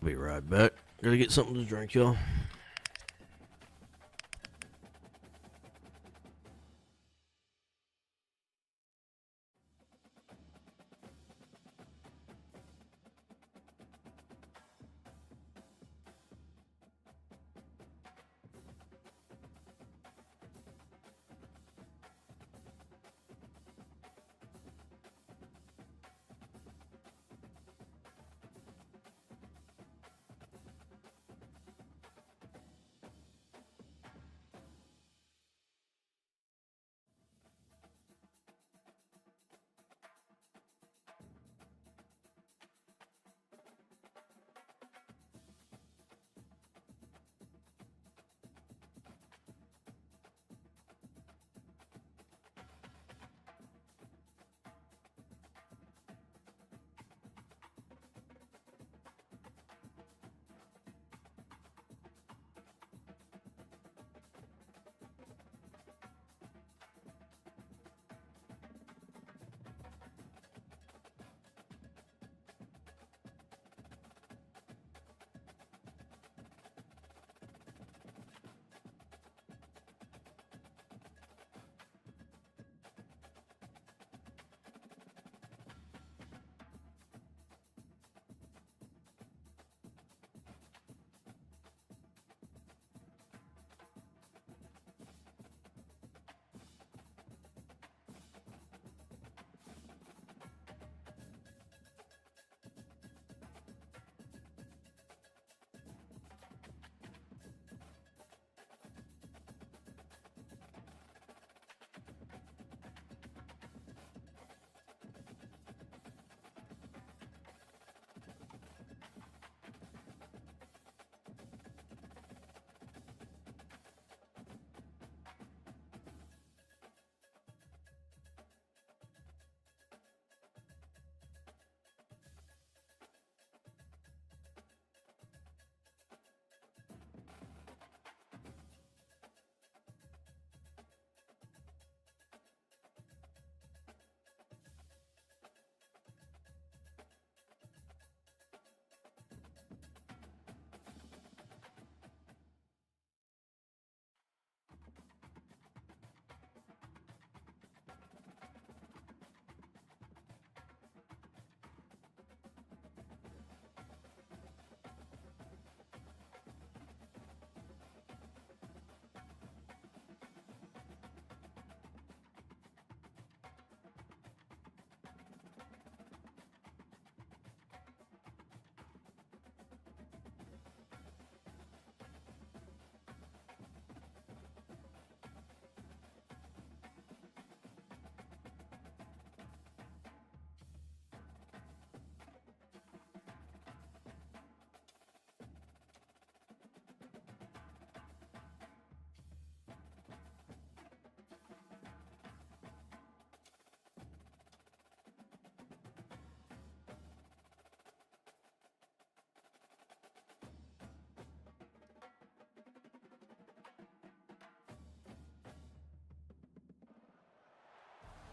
Be right back. Gotta get something to drink, y'all.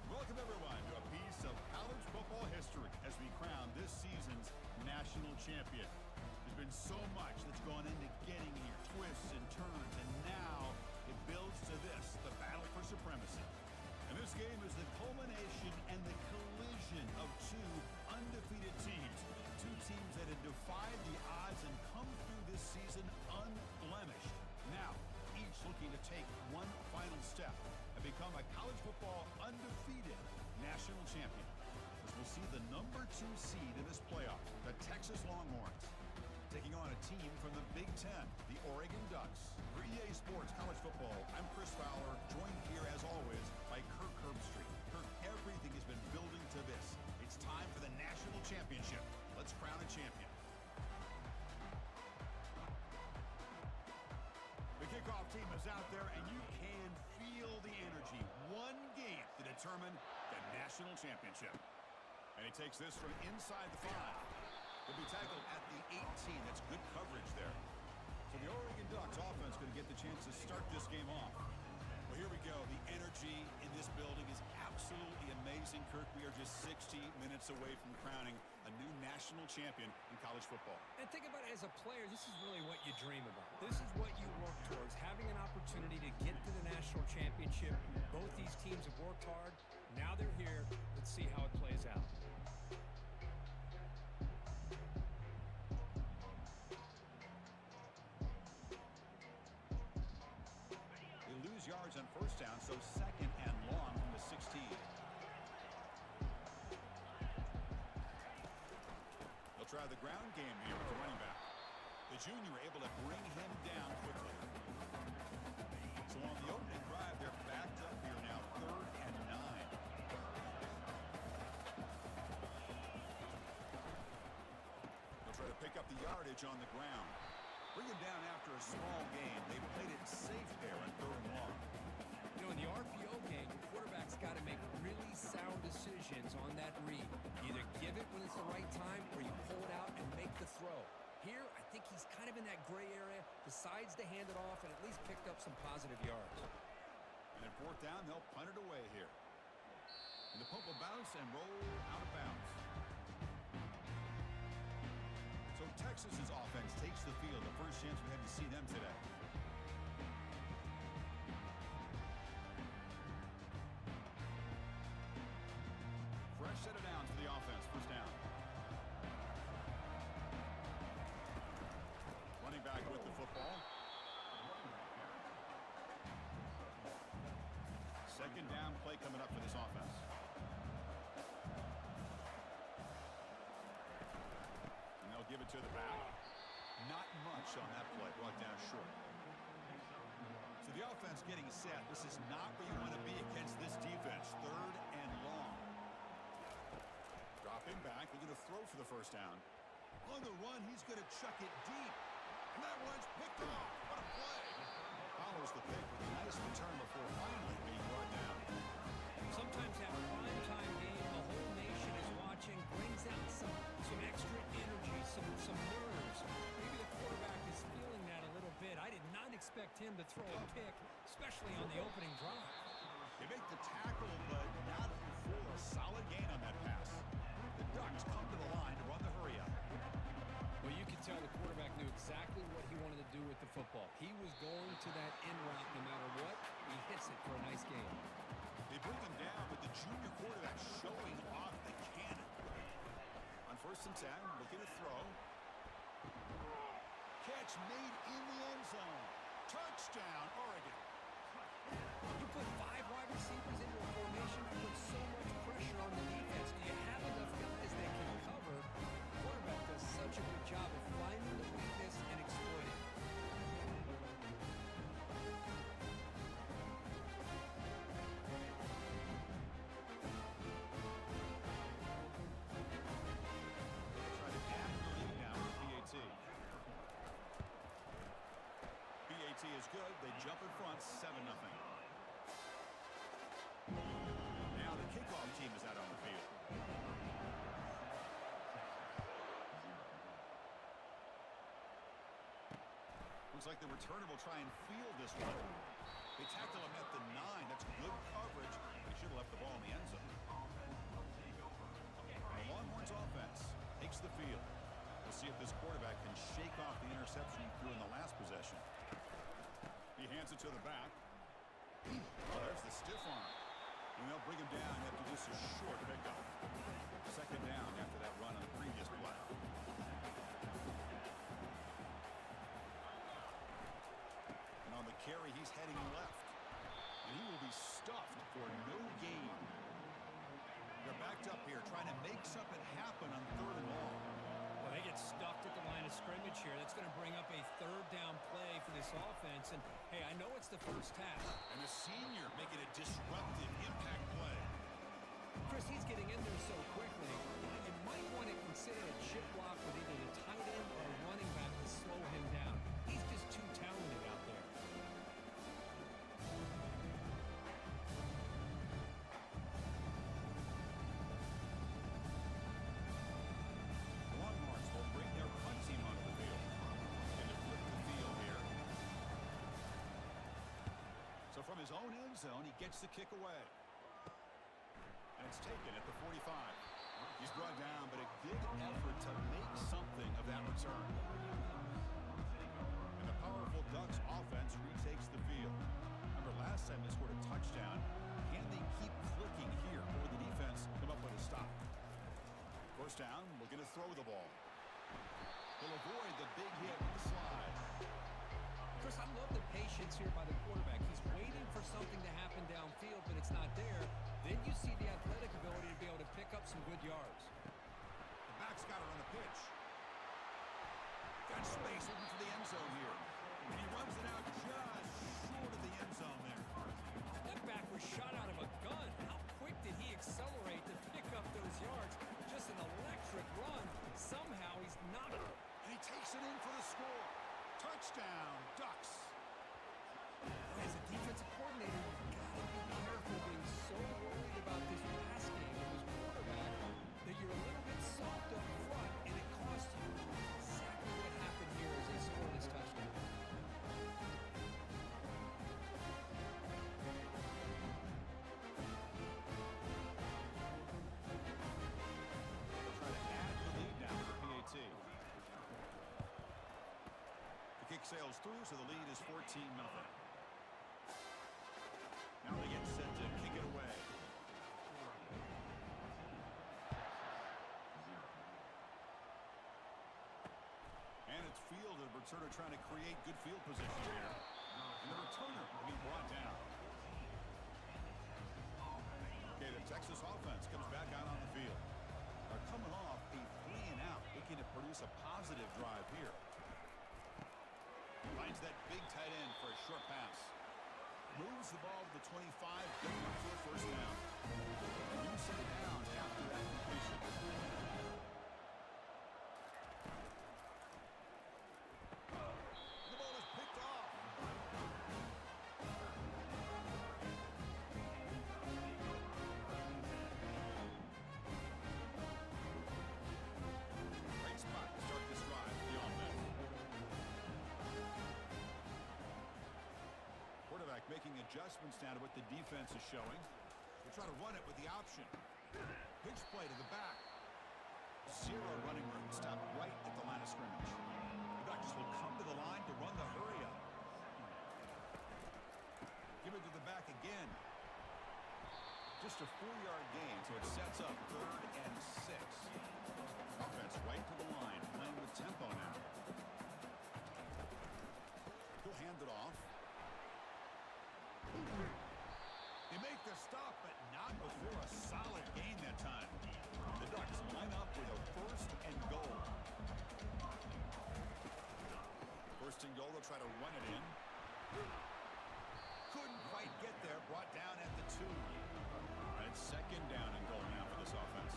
Welcome, everyone, to a piece of college football history as we crown this season's national champion. There's been so much that's gone into getting here, twists and turns, and now it builds to this, the battle for supremacy. And this game is the culmination and the collision of two undefeated teams. Two teams that had defied the odds and come through this season unblemished. Now, each looking to take one final step and become a college football undefeated national champion. As we'll see the number 2 seed in this playoff, the Texas Longhorns, taking on a team from the Big Ten, the Oregon Ducks. For EA Sports College Football, I'm Chris Fowler, joined here as always by Kirk Herbstreit. Kirk, everything has been building to this. It's time for the national championship. Let's crown a champion. The kickoff team is out there, and you can feel the energy. One game to determine the national championship. And he takes this from inside the 5. He'll be tackled at the 18. That's good coverage there. So the Oregon Ducks offense going to get the chance to start this game off. Well, here we go. The energy in this building is absolutely amazing, Kirk. We are just 60 minutes away from crowning a a new national champion in college football. And think about it as a player, this is really what you dream about. This is what you work towards, having an opportunity to get to the national championship. Both these teams have worked hard. Now they're here. Let's see how it plays out. They lose yards on first down, so second and long from the 16. They'll try the ground game here with the running back. The junior able to bring him down quickly. So on the opening drive, they're backed up here now, 3rd and 9. They'll try to pick up the yardage on the ground. Bring him down after a small gain. They played it safe there on 3rd and long. You know, in the RPO game, the quarterback's got to make really sound decisions on that read. Either give it when it's the right time or you pull it out and make the throw. Here, I think he's kind of in that gray area, decides to hand it off and at least picked up some positive yards. And at 4th down, they'll punt it away here. And the punt will bounce and roll out of bounds. So Texas's offense takes the field. The first chance we had to see them today. Fresh set of downs for the offense. First down. Running back with the football. Second down play coming up for this offense. And they'll give it to the back. Not much on that play. Brought down short. So the offense getting set. This is not where you want to be against this defense. 3rd and long. Dropping back. They're going to throw for the first down. On the run, he's going to chuck it deep. And that one's picked off. What a play. Follows the pick with a nice return before finally being brought down. Sometimes that prime-time game, the whole nation is watching, brings out some extra energy, some nerves. Maybe the quarterback is feeling that a little bit. I did not expect him to throw a pick, especially on the opening drive. They make the tackle, but not before a solid gain on that pass. The Ducks come to the line to run the hurry-up. Well, you could tell the quarterback knew exactly what he wanted to do with the football. He was going to that in route no matter what. He hits it for a nice gain. They bring him down with the junior quarterback showing off the cannon. On 1st and 10, looking to throw. Catch made in the end zone. Touchdown, Oregon. You put 5 wide receivers into a formation that puts so much pressure on the defense. Do you have enough guys that can cover? The quarterback does such a good job of finding the weakness and exploiting it. Try to add the lead now with PAT. PAT is good. They jump in front, 7-0. Now the kickoff team is out on the field. Looks like the returner will try and field this one. They tackle him at the 9. That's good coverage. They should have left the ball in the end zone. The Longhorns offense takes the field. We'll see if this quarterback can shake off the interception he threw in the last possession. He hands it to the back. Oh, there's the stiff arm. And they'll bring him down after this a short pickup. Second down after that run on the previous play. And on the carry, he's heading left. And he will be stuffed for no gain. They're backed up here trying to make something happen on 3rd and long. Well, they get stuffed at the line of scrimmage here. That's going to bring up a 3rd down play for this offense. And, hey, I know it's the first half. And the senior making a disruptive impact play. Chris, he's getting in there so quickly. You might want to consider a chip block with either the tight end or the running back to slow him down. He's just too talented out there. So from his own end zone, he gets the kick away. And it's taken at the 45. He's brought down, but a good effort to make something of that return. And the powerful Ducks offense retakes the field. Remember, last time they scored a touchdown. Can they keep clicking here, or the defense come up with a stop? First down, looking to throw the ball. He'll avoid the big hit with the slide. Chris, I love the patience here by the quarterback. He's waiting for something to happen downfield, but it's not there. Then you see the athletic ability to be able to pick up some good yards. The back's got it on the pitch. Got space looking for the end zone here. And he runs it out just short of the end zone there. That back was shot out of a gun. How quick did he accelerate to pick up those yards? Just an electric run. Somehow he's not. And he takes it in for the score. Touchdown, Ducks. As a defensive coordinator, you've got to be careful being so worried about this pass game of his quarterback that you're a little bit soft up front, and it costs you. Exactly what happened here as they scored this touchdown. They'll try to add the lead now to the PAT. The kick sails through, so the lead is 14-0. Now they get set to kick it away. And it's fielded. Returner trying to create good field position here. And the returner will be brought down. Okay, the Texas offense comes back out on the field. They're coming off a 3-and-out, looking to produce a positive drive here. Finds that big tight end for a short pass. Moves the ball to the 25, getting up for a first down. You set it down after that completion. The ball is picked off. Great spot to start this drive for the offense. Quarterback making adjustments now to what the defense is showing. We'll try to run it with the option. Pitch play to the back. Zero running room. Stop right at the line of scrimmage. The Ducks will come to the line to run the hurry up. Give it to the back again. Just a 4-yard gain, so it sets up 3rd and 6. Offense right to the line, playing with tempo now. He'll hand it off. They make the stop, but not before a solid gain that time. The Ducks line up with a 1st and goal. 1st and goal, they'll try to run it in. Couldn't quite get there, brought down at the 2. And it's 2nd down and goal now for this offense.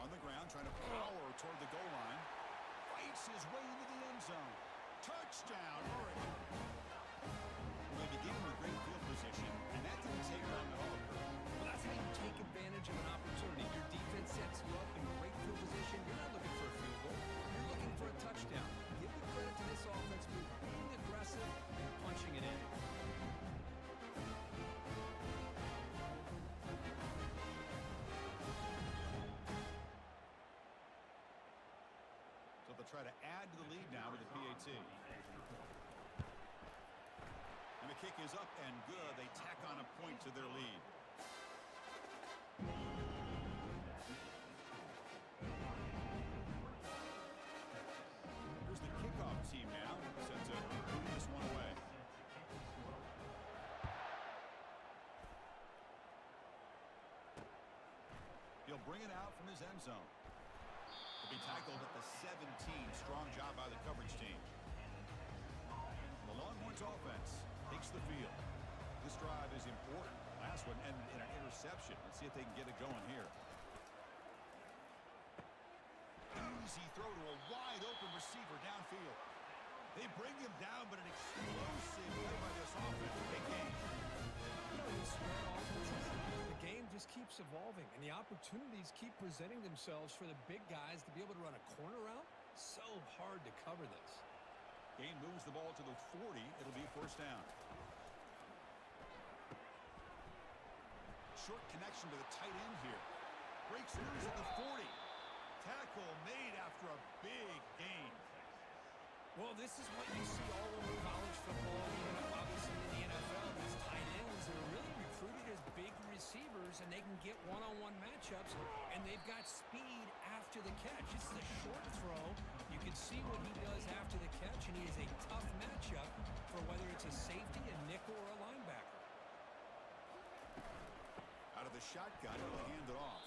On the ground, trying to power toward the goal line. Fights his way into the end zone. Touchdown, Oregon. They begin with great field position, and that didn't take long at all. Well, that's how you take advantage of an opportunity. Your defense sets you up in great field position. You're not looking for a field goal. You're looking for a touchdown. Give the credit to this offense for being aggressive and punching it in. So they'll try to add to the lead now with the PAT. And the kick is up and good. They tack on a point to their lead. Here's the kickoff team now, set to move this one away. He'll bring it out from his end zone. He'll be tackled at the 17. Strong job by the coverage team. The Longhorns offense takes the field. This drive is important. Last one ended in an interception. Let's see if they can get it going here. Easy throw to a wide open receiver downfield. They bring him down, but an explosive play by this offense. Big game. You know, these spread offenses, the game just keeps evolving, and the opportunities keep presenting themselves for the big guys to be able to run a corner route. So hard to cover this. Gain moves the ball to the 40. It'll be 1st down. Short connection to the tight end here. Breaks loose at the 40. Tackle made after a big gain. Well, this is what you see all over college football, even obviously in the NFL. These tight ends are really recruited as big receivers, and they can get one-on-one matchups, and they've got speed after the catch. This is a short throw. You can see what he does after the catch, and he is a tough matchup for whether it's a safety, a nickel, or a linebacker. Out of the shotgun, he'll hand it off.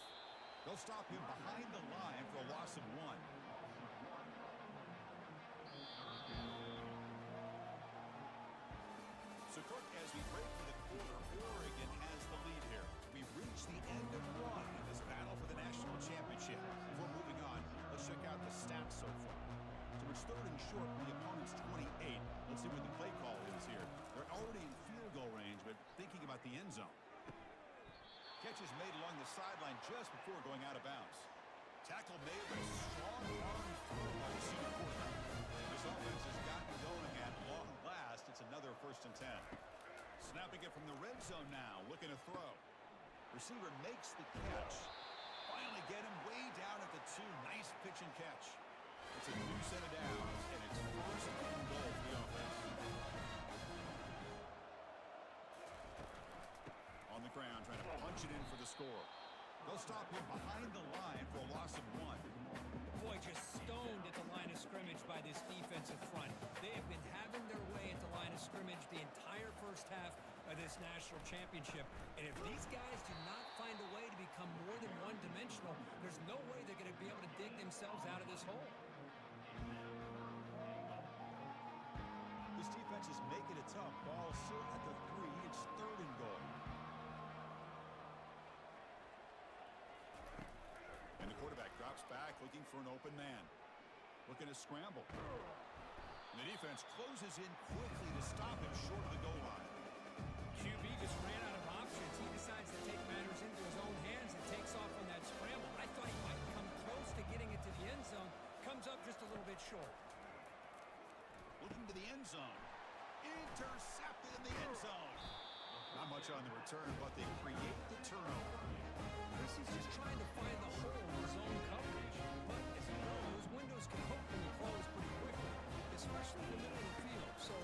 They'll stop him behind the line for a loss of 1. So, Cook, as we break for the quarter, Oregon has the lead here. We've reached the end of 1 in this battle for the national championship. Before moving on, let's check out the stats so far. So it's 3rd and short from the opponent's 28. Let's see what the play call is here. They're already in field goal range, but thinking about the end zone. Catch is made along the sideline just before going out of bounds. Tackle made with a strong arm throw by the senior quarterback. This offense has gotten going at long last. It's another 1st and 10. Snapping it from the red zone now, looking to throw. Receiver makes the catch. Finally get him way down at the 2. Nice pitch and catch. It's a new set of downs, and it's 1st and goal for the offense. On the ground, trying to punch it in for the score. They'll stop him behind the line for a loss of 1. Boy, just stoned at the line of scrimmage by this defensive front. They have been having their way at the line of scrimmage the entire first half of this national championship. And if these guys do not find a way to become more than one-dimensional, there's no way they're going to be able to dig themselves out of this hole. This defense is making it tough. Ball still at the 3. It's 3rd and goal. And the quarterback drops back, looking for an open man. Looking to scramble. And the defense closes in quickly to stop him short of the goal line. QB just ran out of options. He decides to take matters into his own hands and takes off on that scramble. I thought he might come close to getting it to the end zone. Comes up just a little bit short. Looking to the end zone. Intercepted in the end zone. Not much on the return, but they create the turnover. He's just trying to find the hole in his own coverage. But as you know, those windows can hopefully close pretty quickly, especially in the middle of the field. So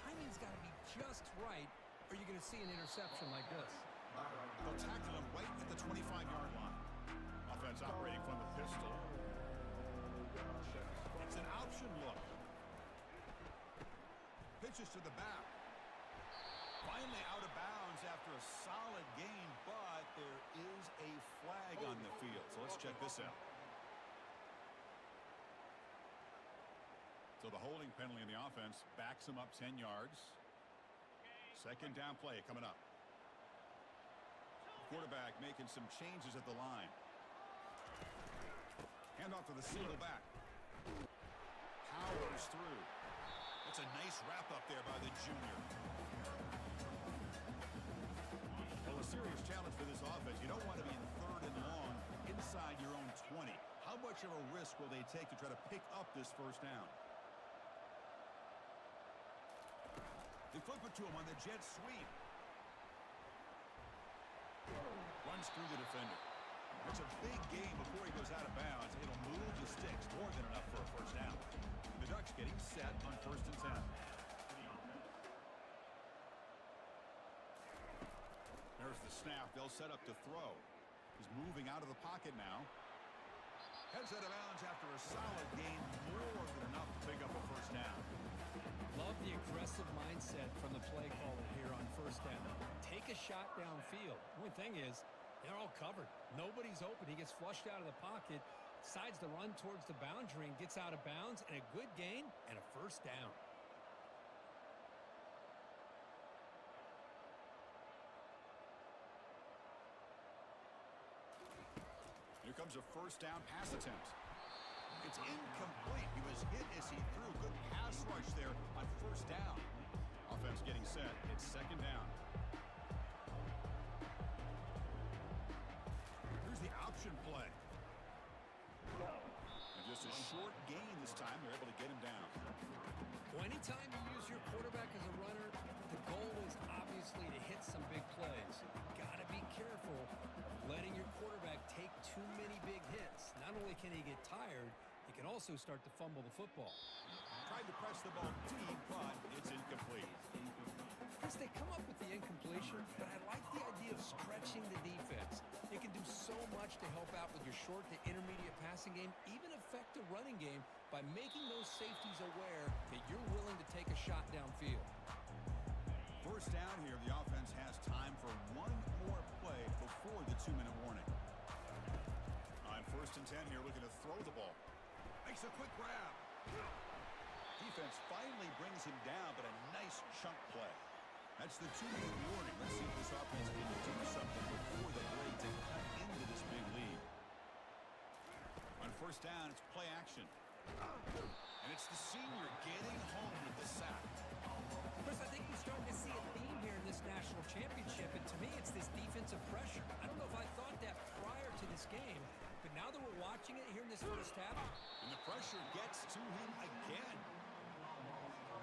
timing's got to be just right, or you're going to see an interception like this. They'll tackle him right at the 25-yard line. Offense operating from the pistol. It's an option look. Pitches to the back. Finally out of bounds after a solid gain, but there is a flag on the field. So let's check this out. So the holding penalty in the offense backs him up 10 yards. 2nd down play coming up. Quarterback making some changes at the line. Handoff to the single back. Powers through. That's a nice wrap up there by the junior. Well, a serious challenge for this offense. You don't want to be in 3rd and long inside your own 20. How much of a risk will they take to try to pick up this 1st down? They flip it to him on the jet sweep. Runs through the defender. It's a big gain before he goes out of bounds. It'll move the sticks, more than enough for a 1st down. The Ducks getting set on 1st and 10. There's the snap. They'll set up to throw. He's moving out of the pocket now. Heads out of bounds after a solid gain, more than enough to pick up a 1st down. Love the aggressive mindset from the play caller here on 1st down. Take a shot downfield. The only thing is, they're all covered. Nobody's open. He gets flushed out of the pocket, decides to run towards the boundary and gets out of bounds, and a good gain and a 1st down. Here comes a 1st down pass attempt. It's incomplete. He was hit as he threw. Good pass rush there on 1st down. Offense getting set. It's 2nd down. Here's the option play. And just a short gain this time. They're able to get him down. Well, anytime you use your quarterback as a runner, the goal is obviously to hit some big plays. You got to be careful of letting your quarterback take too many big hits. Not only can he get tired, he can also start to fumble the football. Tried to press the ball deep, but it's incomplete. Chris, they come up with the incompletion, but I like the idea of stretching the defense. It can do so much to help out with your short to intermediate passing game, even affect the running game by making those safeties aware that you're willing to take a shot downfield. First down here, the offense has time for one more play before the 2-minute warning. On 1st and 10 here, looking to throw the ball. Makes a quick grab. Defense finally brings him down, but a nice chunk play. That's the 2-minute warning. Let's see if this offense can do something before the break to cut into this big lead. On 1st down, it's play action. And it's the senior getting home with the sack. Chris, I think you're starting to see a theme here in this national championship, and to me, it's this defensive pressure. I don't know if I thought that prior to this game, but now that we're watching it here in this first half. And the pressure gets to him again.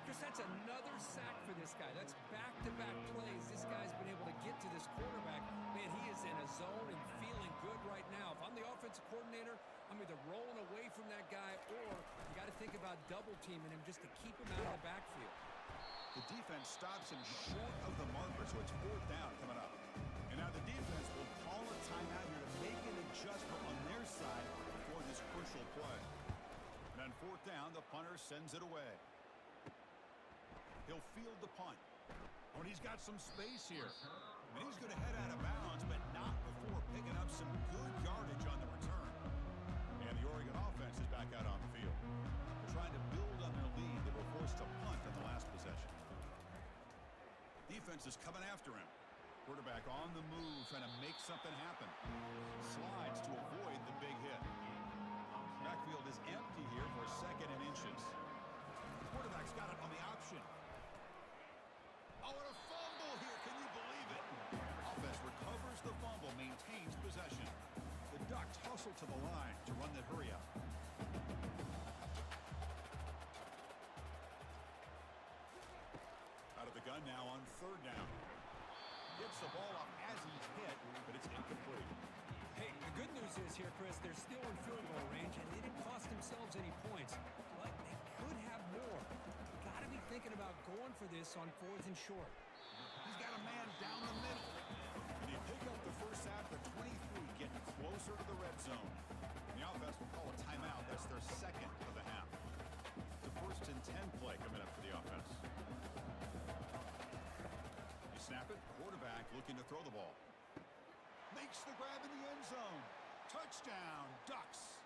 Chris, that's another sack for this guy. That's back-to-back plays. This guy's been able to get to this quarterback. Man, he is in a zone and feeling good right now. If I'm the offensive coordinator, I'm either rolling away from that guy or you got to think about double-teaming him just to keep him out of the backfield. The defense stops him short of the marker, so it's 4th down coming up. And now the defense will call a timeout here to make an adjustment on their side before this crucial play. And on 4th down, the punter sends it away. He'll field the punt. Oh, and he's got some space here. And he's going to head out of bounds, but not before picking up some good yardage on the return. And the Oregon offense is back out on the field. They're trying to build on their lead. They were forced to punt on the last possession. Defense is coming after him. Quarterback on the move, trying to make something happen. Slides to avoid the big hit. Backfield is empty here for 2nd and inches. Quarterback's got it on the option. Oh, and a fumble here. Can you believe it? Offense recovers the fumble, maintains possession. The Ducks hustle to the line to run that hurry up. Out of the gun now on 3rd down. Gets the ball up as he's hit, but it's incomplete. Hey, the good news is here, Chris, they're still in field goal range, and they didn't cost themselves any points. But they could have more. You got to be thinking about going for this on 4th and short. He's got a man down the middle. And they pick up the first out of the 23, getting closer to the red zone. The offense will call a timeout. That's their 2nd of the half. The 1st and 10 play coming up for the offense. They snap it. Quarterback looking to throw the ball. Makes the grab in the end zone. Touchdown, Ducks.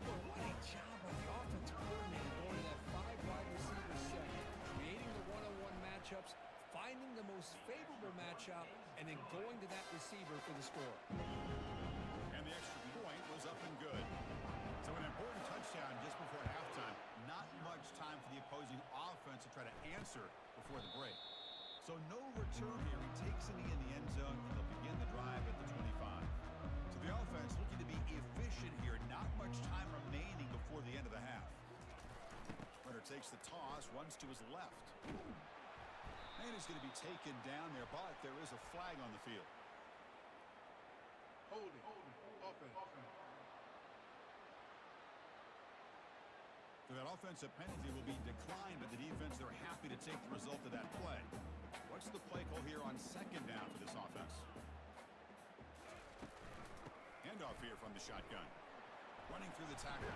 Well, what a job by the offensive coordinator going to that 5 wide receiver set, creating the one-on-one matchups, finding the most favorable matchup, and then going to that receiver for the score. And the extra point was up and good. So an important touchdown just before halftime. Not much time for the opposing offense to try to answer before the break. So no return here. He takes a knee in the end zone, and they'll begin the drive at the 25. So the offense looking to be efficient here. Not much time remaining before the end of the half. Runner takes the toss, runs to his left. And he's going to be taken down there, but there is a flag on the field. Holding. Offense. So that offensive penalty will be declined by the defense. They're happy to take the result of that play. What's the play call here on 2nd down for this offense? Handoff here from the shotgun. Running through the tackle.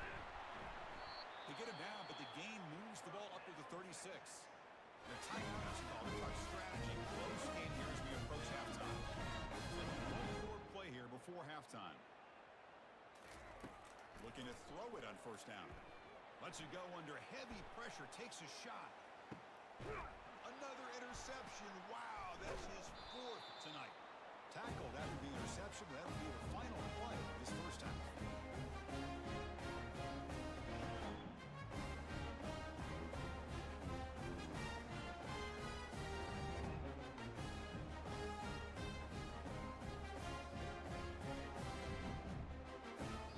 They get him down, but the gain moves the ball up to the 36. The timeout is called. A tough strategy. Close game here as we approach halftime. So one more play here before halftime. Looking to throw it on 1st down. Lets it go under heavy pressure. Takes a shot. Another interception. Wow, that's his 4th tonight. Tackled after the interception. That will be the final play of this first half.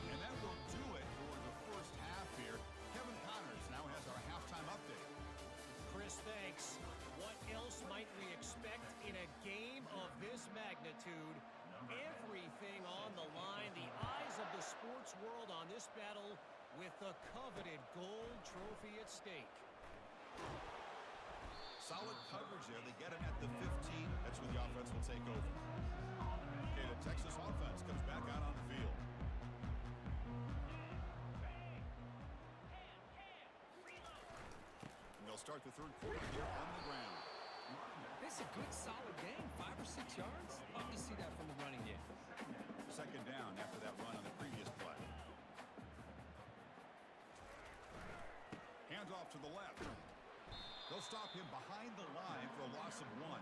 And that will do it for the first half here. Kevin Connors now has our halftime this battle with the coveted gold trophy at stake. Solid coverage there. They get him at the 15. That's where the offense will take over. Okay, the Texas offense comes back out on the field. And they'll start the third quarter here on the ground. This is a good, solid game. 5 or 6 yards. Love to see that from the running game. Second down after that run on the previous play. Hands off to the left. They'll stop him behind the line for a loss of 1.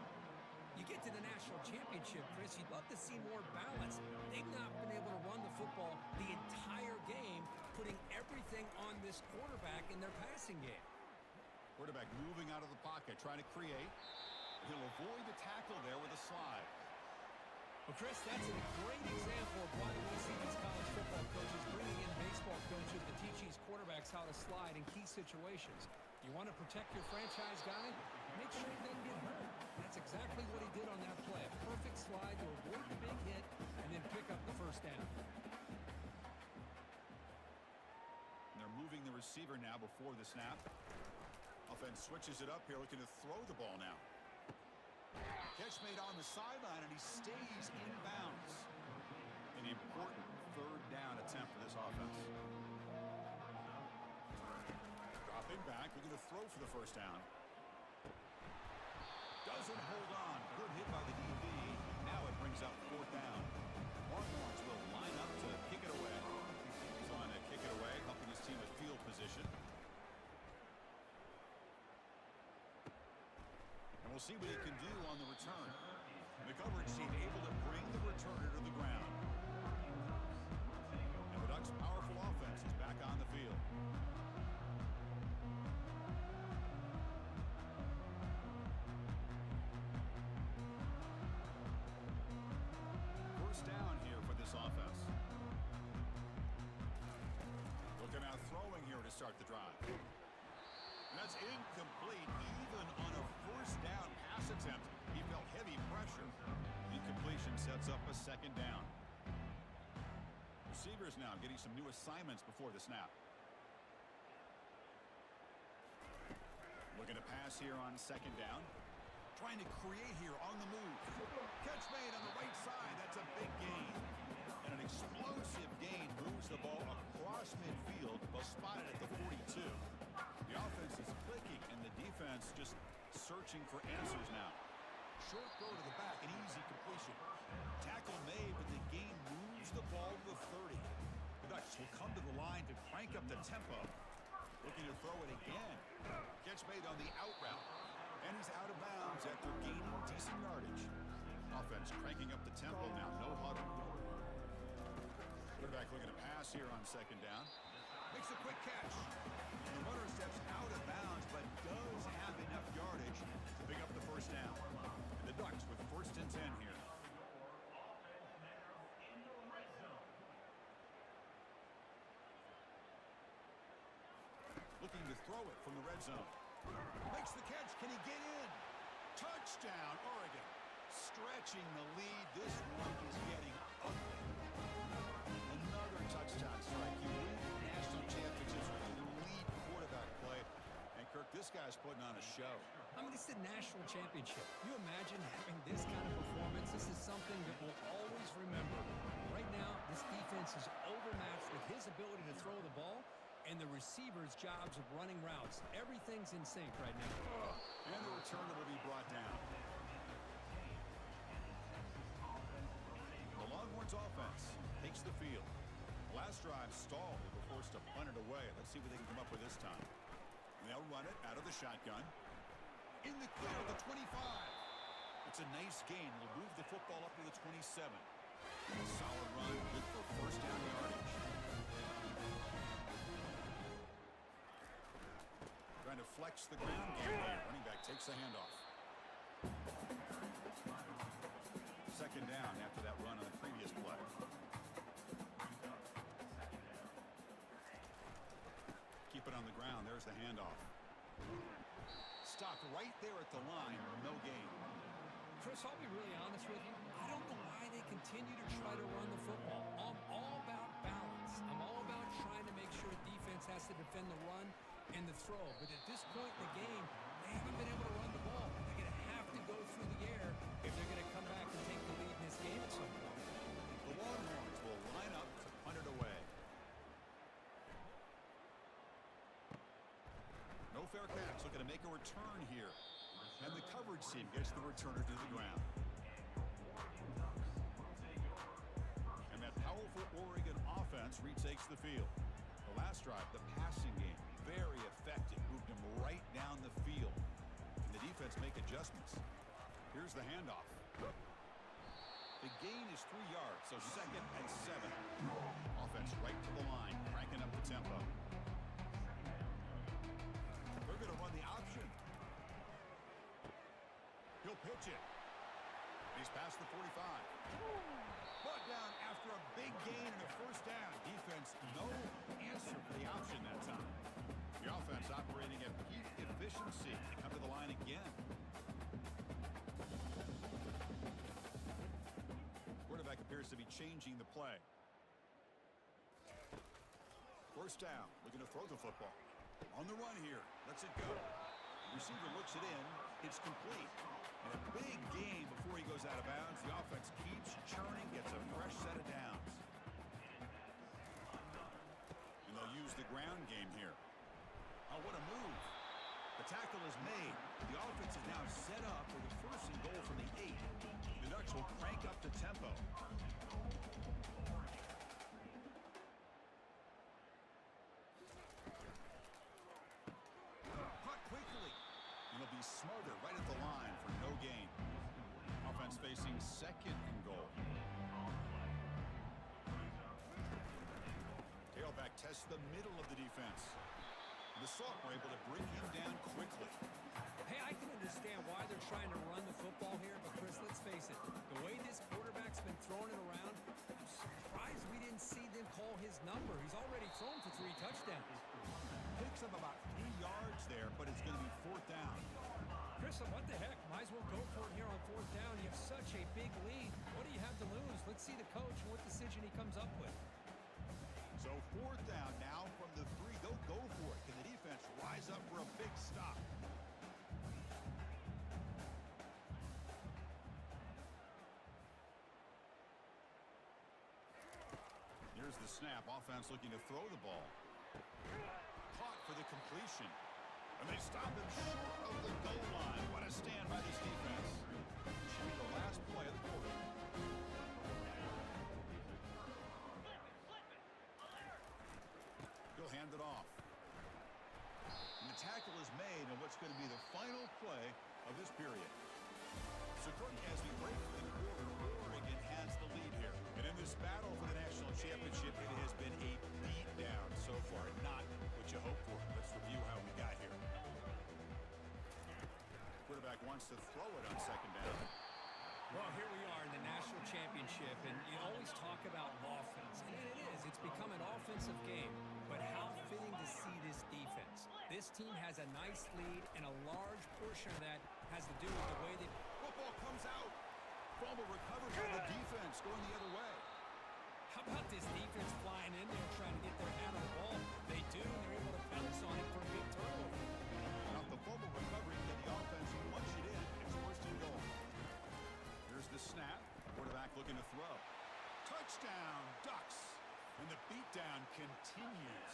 You get to the national championship, Chris, you'd love to see more balance. They've not been able to run the football the entire game, putting everything on this quarterback in their passing game. Quarterback moving out of the pocket, trying to create. He'll avoid the tackle there with a slide. Well, Chris, that's a great example of why we see these college football coaches bringing in baseball coaches to teach these quarterbacks how to slide in key situations. You want to protect your franchise guy? Make sure he doesn't get hurt. That's exactly what he did on that play. A perfect slide to avoid the big hit and then pick up the first down. And they're moving the receiver now before the snap. Offense switches it up here, looking to throw the ball now. Catch made on the sideline, and he stays in bounds. An important third down attempt for this offense. Dropping back, looking to throw for the first down. Doesn't hold on. Good hit by the DB. Now it brings up fourth down. Longhorns will line up to kick it away. He's on to kick it away, helping his team with field position. And we'll see what he can do on the return. The coverage team able to bring the returner to the ground. And the Ducks' powerful offense is back on the field. First down here for this offense. Looking out throwing here to start the drive. And that's incomplete. Even on a first down pass attempt, he felt heavy pressure. Incompletion sets up a second down. Receivers now getting some new assignments before the snap. Looking to pass here on second down. Trying to create here on the move. Catch made on the right side. That's a big gain. And an explosive gain moves the ball across midfield, but spotted at the 42. The offense is clicking, and the defense just searching for answers now. Short throw to the back, an easy completion. Tackle made, but the gain moves the ball to the 30. The Ducks will come to the line to crank up the tempo. Looking to throw it again. Catch made on the out route. And he's out of bounds after gaining decent yardage. Offense cranking up the tempo now, no huddle. Quarterback looking to pass here on second down. Makes a quick catch. The runner steps out of bounds, but does have enough yardage to pick up the first down. And the Ducks with 1st and 10 here. Looking to throw it from the red zone. Makes the catch. Can he get in? Touchdown, Oregon. Stretching the lead. This one is getting ugly. Another touchdown strike. You win national championships with elite quarterback play. And, Kirk, this guy's putting on a show. I mean, this is a national championship. Can you imagine having this kind of performance? This is something that we'll always remember. Right now, this defense is overmatched with his ability to throw the ball and the receivers' jobs of running routes. Everything's in sync right now. And the returner will be brought down. The Longhorns offense takes the field. Last drive stalled. They were forced to punt it away. Let's see what they can come up with this time. They'll run it out of the shotgun. In the clear, the 25. It's a nice gain. It'll move the football up to the 27. A solid run, good for first down yardage. Trying to flex the ground game there. Running back takes the handoff. Second down after that run on the previous play. Keep it on the ground. There's the handoff. Stopped right there at the line. No gain. Chris, I'll be really honest with you. I don't know why they continue to try to run the football. I'm all about balance. I'm all about trying defend the run and the throw. But at this point in the game, they haven't been able to run the ball. They're going to have to go through the air if they're going to come back and take the lead in this game at some point. The Longhorns will line up to punt it away. No fair catch, looking to make a return here. And the coverage team gets the returner to the ground. And that powerful Oregon offense retakes the field. The last drive, the passing game, very effective. Moved him right down the field. And the defense make adjustments. Here's the handoff. The gain is 3 yards, so 2nd and 7. Offense right to the line, cranking up the tempo. They're going to run the option. He'll pitch it. He's past the 45. Brought down after a big gain and a first down. Defense, no answer for the option that time. The offense operating at peak efficiency. They come to the line again. Quarterback appears to be changing the play. First down, looking to throw the football. On the run here, lets it go. Receiver looks it in, it's complete. And a big gain before he goes out of bounds. The offense keeps churning, gets a fresh set of downs. And they'll use the ground game here. Oh, what a move. The tackle is made. The offense is now set up for the 1st and goal from the 8. The Ducks will crank up the tempo. Caught quickly. And they'll be smarter right at the line for no gain. Offense facing 2nd and goal. Tailback tests the middle of the defense. The Salk were able to bring him down quickly. Hey, I can understand why they're trying to run the football here, but Chris, let's face it, the way this quarterback's been throwing it around, I'm surprised we didn't see them call his number. He's already thrown for 3 touchdowns. Picks up about 3 yards there, but it's going to be 4th down. Chris, what the heck? Might as well go for it here on 4th down. You have such a big lead. What do you have to lose? Let's see the coach and what decision he comes up with. So 4th down now from the 3. They'll go for it. Can the defense rise up for a big stop? Here's the snap. Offense looking to throw the ball. Caught for the completion. And they stop him short of the goal line. What a stand by this defense. Should be the last play of the quarter. He'll hand it off. And the tackle is made on what's going to be the final play of this period. So, Courtney, as we break for the quarter, Oregon has the lead here. And in this battle for the national championship, it has been a beatdown so far. Not what you hope for. Let's review how we got here. Quarterback wants to throw it on 2nd down. Well, here we are in the national championship, and you always talk about offense. And it is. It's become an offensive game. But how fitting to see this defense. This team has a nice lead, and a large portion of that has to do with the way they... Football comes out. Fumble recovered by the defense going the other way. How about this defense flying in there trying to get their hand on the ball? They do, and they're able to pounce on it for a big turnover. Now the fumble recovery, can the offense punch it in? It's 1st and goal. Here's the snap. Quarterback looking to throw. Touchdown, Ducks. And the beatdown continues.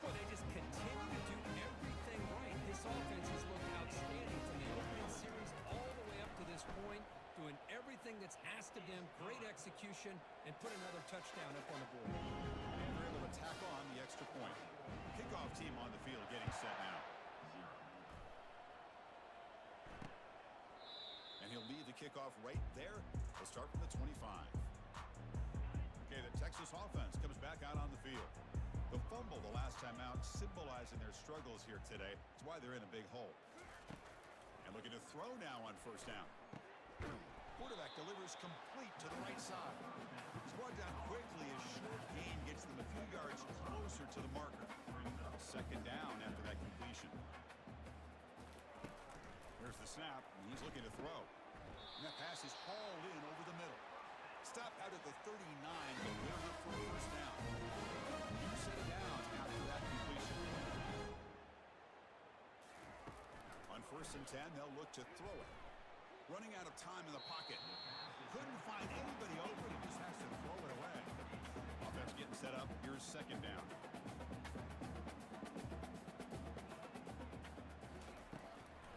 Well, they just continue to do everything right. This offense has looked outstanding from the opening series all the way up to this point, doing everything that's asked of them, great execution, and put another touchdown up on the board. And they're able to tack on the extra point. Kickoff team on the field getting set now. And he'll lead the kickoff right there. They'll start from the 25. Okay, the Texas offense comes back out on the field. The fumble the last time out symbolizing their struggles here today. That's why they're in a big hole. And looking to throw now on 1st down. Quarterback delivers complete to the right side. It's brought down quickly as short gain gets them a few yards closer to the marker. 2nd down after that completion. Here's the snap, and he's looking to throw. And that pass is hauled in over the middle. Stopped out at the 39, but they're up for a 1st down. New set of downs after that and 10, they'll look to throw it. Running out of time in the pocket. Couldn't find anybody open. He just has to throw it away. Offense getting set up. Here's second down.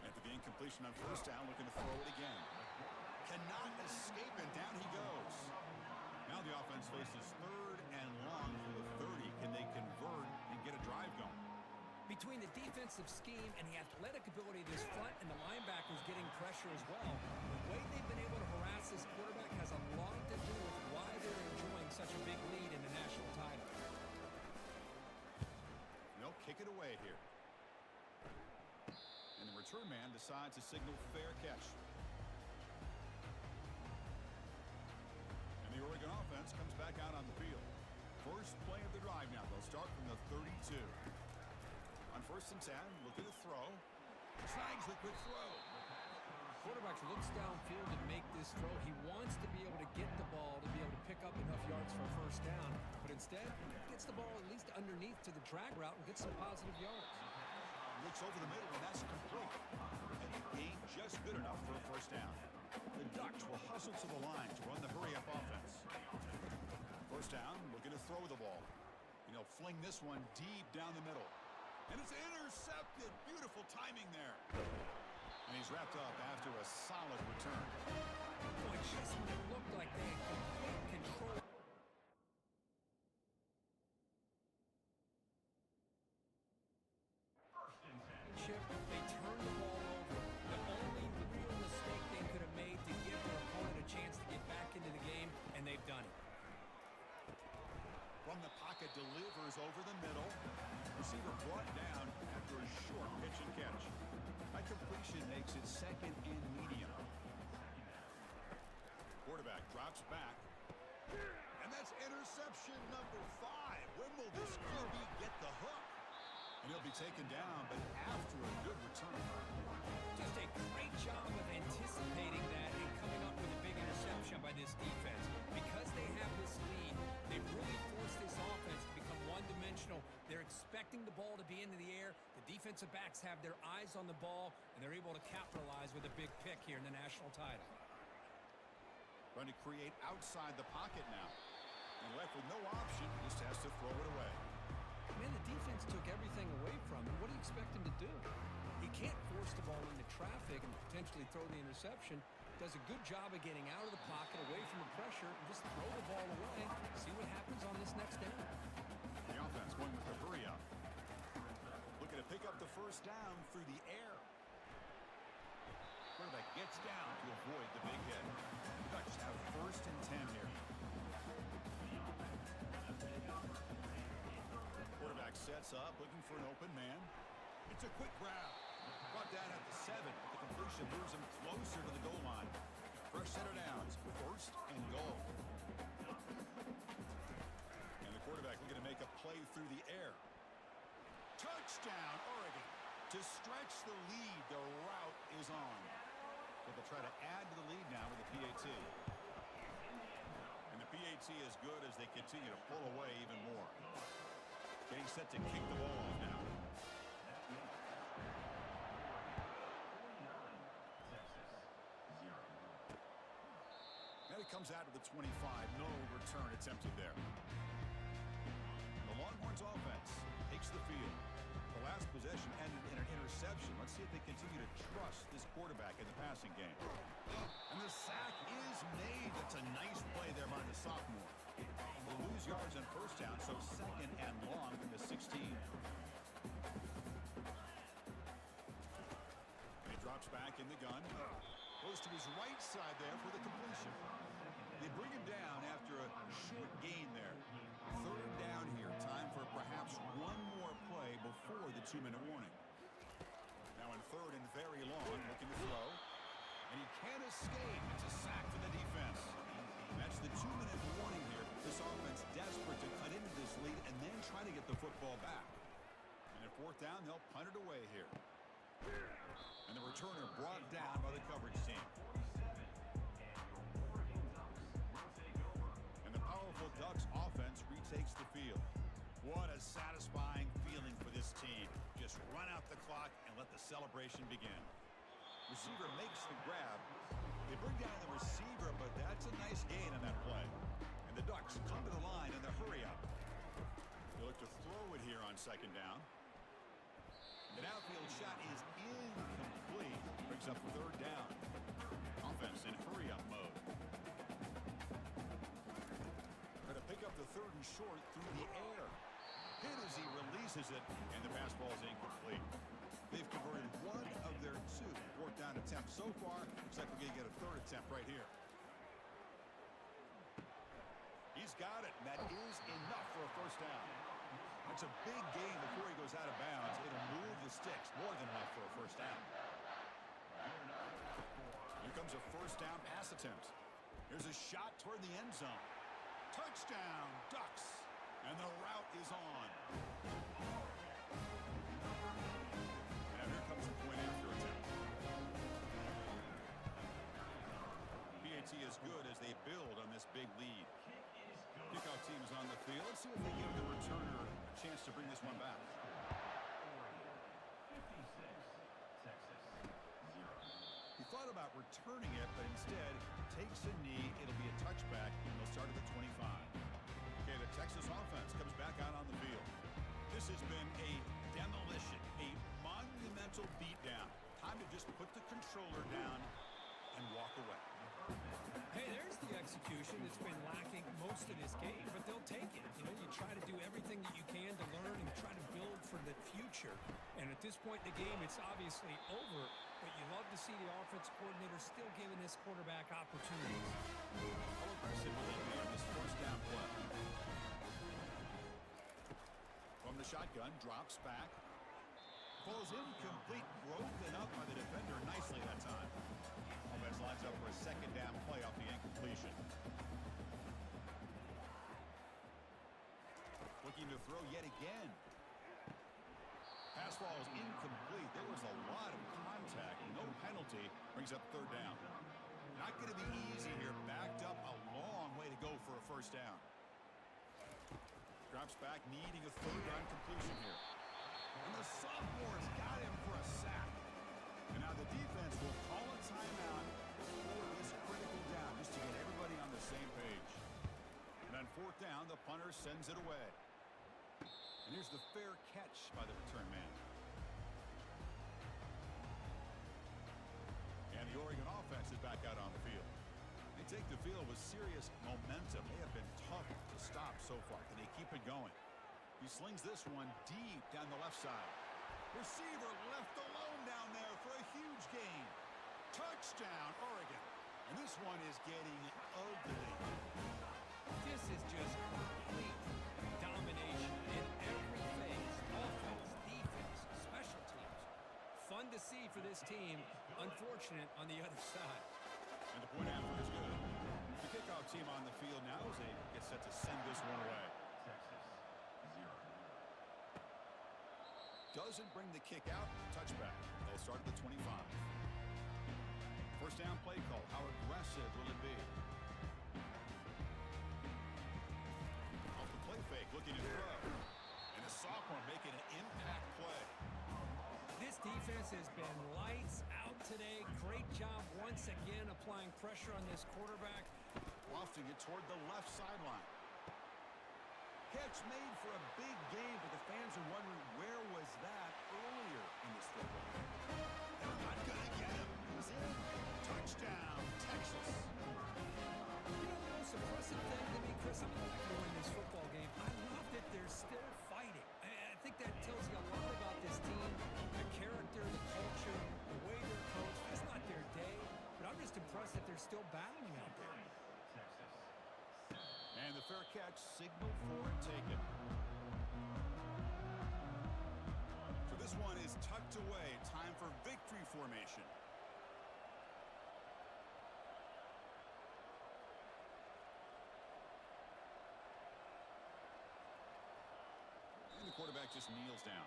After the incompletion on first down, looking to throw it again. Cannot escape, and down he goes. Now the offense faces third and long for the 30. Can they convert and get a drive going? Between the defensive scheme and the athletic ability of this front and the linebackers getting pressure as well, the way they've been able to harass this quarterback has a lot to do with why they're enjoying such a big lead in the national title. They'll kick it away here. And the return man decides to signal fair catch. And the Oregon offense comes back out on the field. First play of the drive now. They'll start from the 32. On first and 10, looking to throw. Snags the quick throw. Quarterback looks downfield and make this throw. He wants to be able to get the ball to be able to pick up enough yards for a first down. But instead, he gets the ball at least underneath to the drag route and gets some positive yards. Looks over the middle, and that's complete. And the gain just good enough for a first down. The Ducks will hustle to the line to run the hurry-up offense. First down, looking to throw the ball. And he'll fling this one deep down the middle. And it's intercepted. Beautiful timing there. And he's wrapped up after a solid return. Boy, just when it looked like they had complete control. They turned the ball over. The only real mistake they could have made to give their opponent a chance to get back into the game, and they've done it. From the pocket, delivers over the middle. Receiver brought down after a short pitch and catch. That completion makes it second and medium. Quarterback drops back. And that's interception number 5. When will this QB get the hook? And he'll be taken down, but after a good return. Just a great job of anticipating that and coming up with a big interception by this defense. Because they have this lead, they've really forced this offense to become one-dimensional. They're expecting the ball to be into the air. The defensive backs have their eyes on the ball, and they're able to capitalize with a big pick here in the national title. Trying to create outside the pocket now. And left with no option, just has to throw it away. Man, the defense took everything away from him. What do you expect him to do? He can't force the ball into traffic and potentially throw the interception. Does a good job of getting out of the pocket, away from the pressure, and just throw the ball away. See what happens on this next down. The offense going with the hurry up. Looking to pick up the first down through the air. Quarterback gets down to avoid the big hit. The Ducks have first and 10 here. Quarterback sets up, looking for an open man. It's a quick grab. Brought down at the 7. The completion moves him closer to the goal line. Fresh set of downs, first and goal. And the quarterback looking to make a play through the air. Touchdown, Oregon. To stretch the lead, the route is on. But they'll try to add to the lead now with the PAT. And the PAT is good as they continue to pull away even more. Getting set to kick the ball off now. Now he comes out to the 25. No return attempted there. The Longhorns offense takes the field. The last possession ended in an interception. Let's see if they continue to trust this quarterback in the passing game. And the sack is made. That's a nice play there by the sophomore. They lose yards on first down, so second and long from the 16. And he drops back in the gun. Goes to his right side there for the completion. They bring him down after a short gain there. Third down here. Time for perhaps one more play before the 2-minute warning. Now in third and very long, looking to throw. And he can't escape. It's a sack for the defense. That's the 2-minute warning here. This offense desperate to cut into this lead and then try to get the football back. And at fourth down, they'll punt it away here. And the returner brought down by the coverage team. And the powerful Ducks offense retakes the field. What a satisfying feeling for this team. Just run out the clock and let the celebration begin. Receiver makes the grab. They bring down the receiver, but that's a nice gain on that play. And the Ducks come to the line in the hurry up. They look to throw it here on second down. An outfield shot is incomplete. Brings up third down. Offense in hurry-up mode. Trying to pick up the third and short through the air. Hit as he releases it, and the pass ball is incomplete. They've converted one of their two fourth down attempts so far. Looks like we're going to get a third attempt right here. He's got it, and that is enough for a first down. That's a big gain before he goes out of bounds. It'll move the sticks, more than enough for a first down. Here comes a first down pass attempt. Here's a shot toward the end zone. Touchdown, Ducks. And the route is on. Now here comes a point after attempt. PAT is good as they build on this big lead. Kickoff team is on the field. Let's see if they give the returner a chance to bring this one back. He thought about returning it, but instead takes a knee. It'll be a touchback, and they'll start at the 25. Okay, the Texas offense comes back out on the field. This has been a demolition, a monumental beatdown. Time to just put the controller down and walk away. Hey, there's the execution that's been lacking most of this game, but they'll take it. You know, you try to do everything that you can to learn and try to build for the future. And at this point in the game, it's obviously over, but you love to see the offense coordinator still giving this quarterback opportunities. How aggressive will they be on this first down play? From the shotgun, drops back. Falls incomplete, broken up by the defender nicely that time. Offense lines up for a second down play off the incompletion. Looking to throw yet again. Pass ball is incomplete. There was a lot of contact. No penalty. Brings up third down. Not going to be easy here. Backed up a long way to go for a first down. Drops back, needing a third down completion here. And the sophomore's got him for a sack. And now the defense will call a timeout for this critical down, just to get everybody on the same page. And on fourth down, the punter sends it away. And here's the fair catch by the return man. And the Oregon offense is back out on the field. They take the field with serious momentum. They have been tough to stop so far. Can they keep it going? He slings this one deep down the left side. Receiver left alone down there for a huge gain. Touchdown, Oregon. And this one is getting ugly. This is just complete domination in every phase. Offense, defense, special teams. Fun to see for this team. Unfortunate on the other side. And the point after is good. The kickoff team on the field now as they get set to send this one away. Doesn't bring the kick out. Touchback. They'll start at the 25. First down play call. How aggressive will it be? Off the play fake, looking to throw. And the sophomore making an impact play. This defense has been lights out today. Great job once again applying pressure on this quarterback. Lofting it toward the left sideline. Catch made for a big game, but the fans are wondering where was that earlier in this football game. They're not going to get him. He's in. Touchdown, Texas. You know the most impressive thing to me, Chris, I'm not going to win this football game. I love that they're still fighting. I think that tells you a lot about this team, the character, the culture, the way they're coached. That's not their day, but I'm just impressed that they're still battling out there. And the fair catch, signal for it taken. So this one is tucked away. Time for victory formation. And the quarterback just kneels down.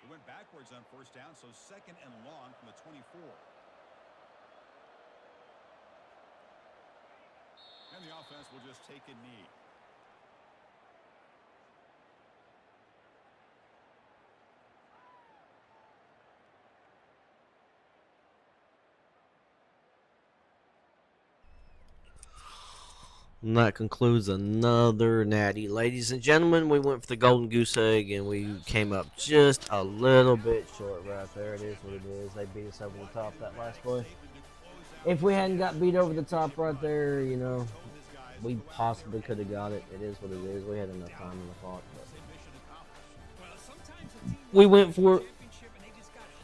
He went backwards on first down, so second and long from the 24. And the offense will just take a knee. And that concludes another natty. Ladies and gentlemen, we went for the golden goose egg and we came up just a little bit short right there. It is what it is. They beat us over the top that last play. If we hadn't got beat over the top right there, you know, we possibly could have got it. It is what it is. We had enough time in the clock. But we went for it.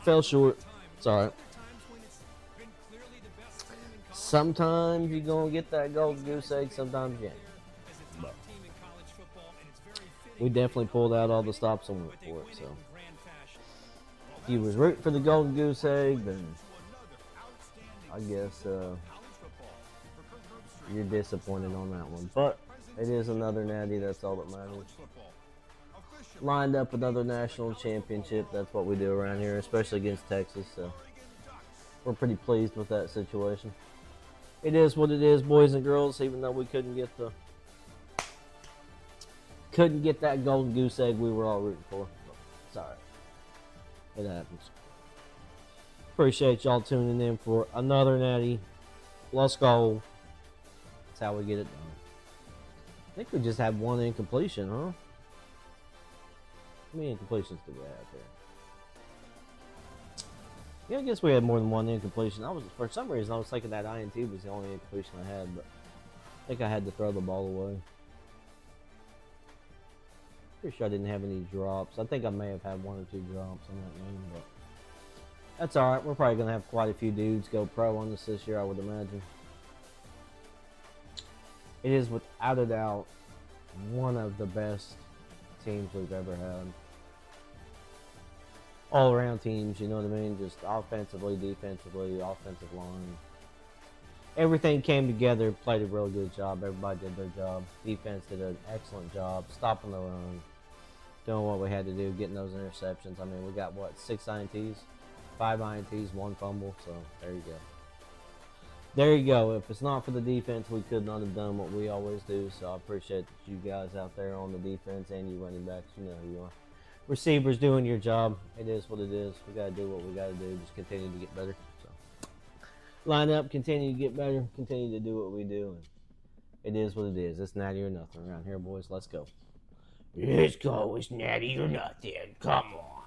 Fell short. It's all right. Sometimes you're going to get that golden goose egg, sometimes you ain't. But we definitely pulled out all the stops and went for it. So if you was rooting for the golden goose egg, then I guess you're disappointed on that one. But it is another natty. That's all that matters. Lined up another national championship. That's what we do around here, especially against Texas. So we're pretty pleased with that situation. It is what it is, boys and girls. Even though we couldn't get that golden goose egg we were all rooting for. It's all right. It happens. Appreciate y'all tuning in for another natty. Let's go. That's how we get it done. I think we just had one incompletion, huh? How many incompletions do we have here? Yeah, I guess we had more than one incompletion. For some reason, I was thinking that INT was the only incompletion I had, but I think I had to throw the ball away. Pretty sure I didn't have any drops. I think I may have had 1 or 2 drops on that game, but that's alright. We're probably going to have quite a few dudes go pro on this year, I would imagine. It is, without a doubt, one of the best teams we've ever had. All around teams, you know what I mean? Just offensively, defensively, offensive line. Everything came together, played a real good job. Everybody did their job. Defense did an excellent job, stopping the run, doing what we had to do, getting those interceptions. I mean, we got, what, 6 INTs? 5 INTs, 1 fumble, so there you go. There you go. If it's not for the defense, we could not have done what we always do, so I appreciate you guys out there on the defense and you running backs. You know who you are. Receivers doing your job. It is what it is. We got to do what we got to do. Just continue to get better. So, line up, continue to get better, continue to do what we do. And it is what it is. It's natty or nothing around here, boys. Let's go. Let's go. It's natty or nothing. Come on.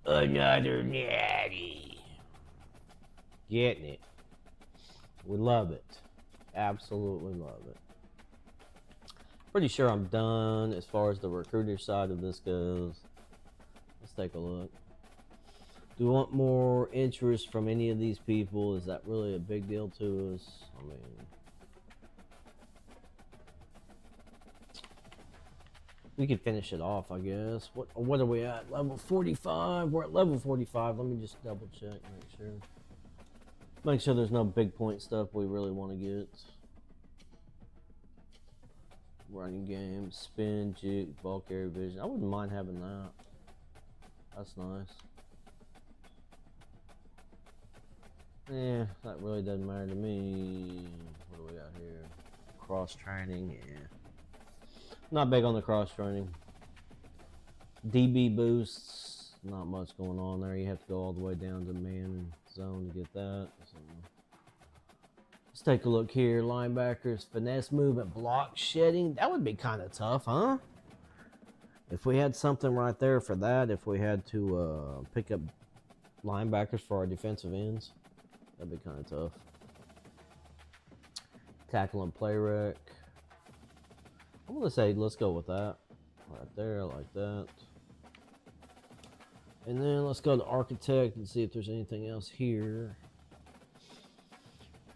Another natty. Getting it. We love it. Absolutely love it. Pretty sure I'm done as far as the recruiter side of this goes. Let's take a look. Do we want more interest from any of these people? Is that really a big deal to us? I mean, we could finish it off, I guess. What are we at? Level 45? We're at level 45. Let me just double check, make sure. Make sure there's no big point stuff we really want to get. Running game, spin, juke, bulk area vision. I wouldn't mind having that. That's nice. Yeah, that really doesn't matter to me. What do we got here? Cross training, yeah. Not big on the cross training. DB boosts, not much going on there. You have to go all the way down to man zone to get that. So, let's take a look here. Linebackers, finesse movement, block shedding. That would be kind of tough, huh? If we had something right there for that, if we had to pick up linebackers for our defensive ends, that'd be kind of tough. Tackle and play rec. I'm going to say let's go with that. Right there, like that. And then let's go to architect and see if there's anything else here.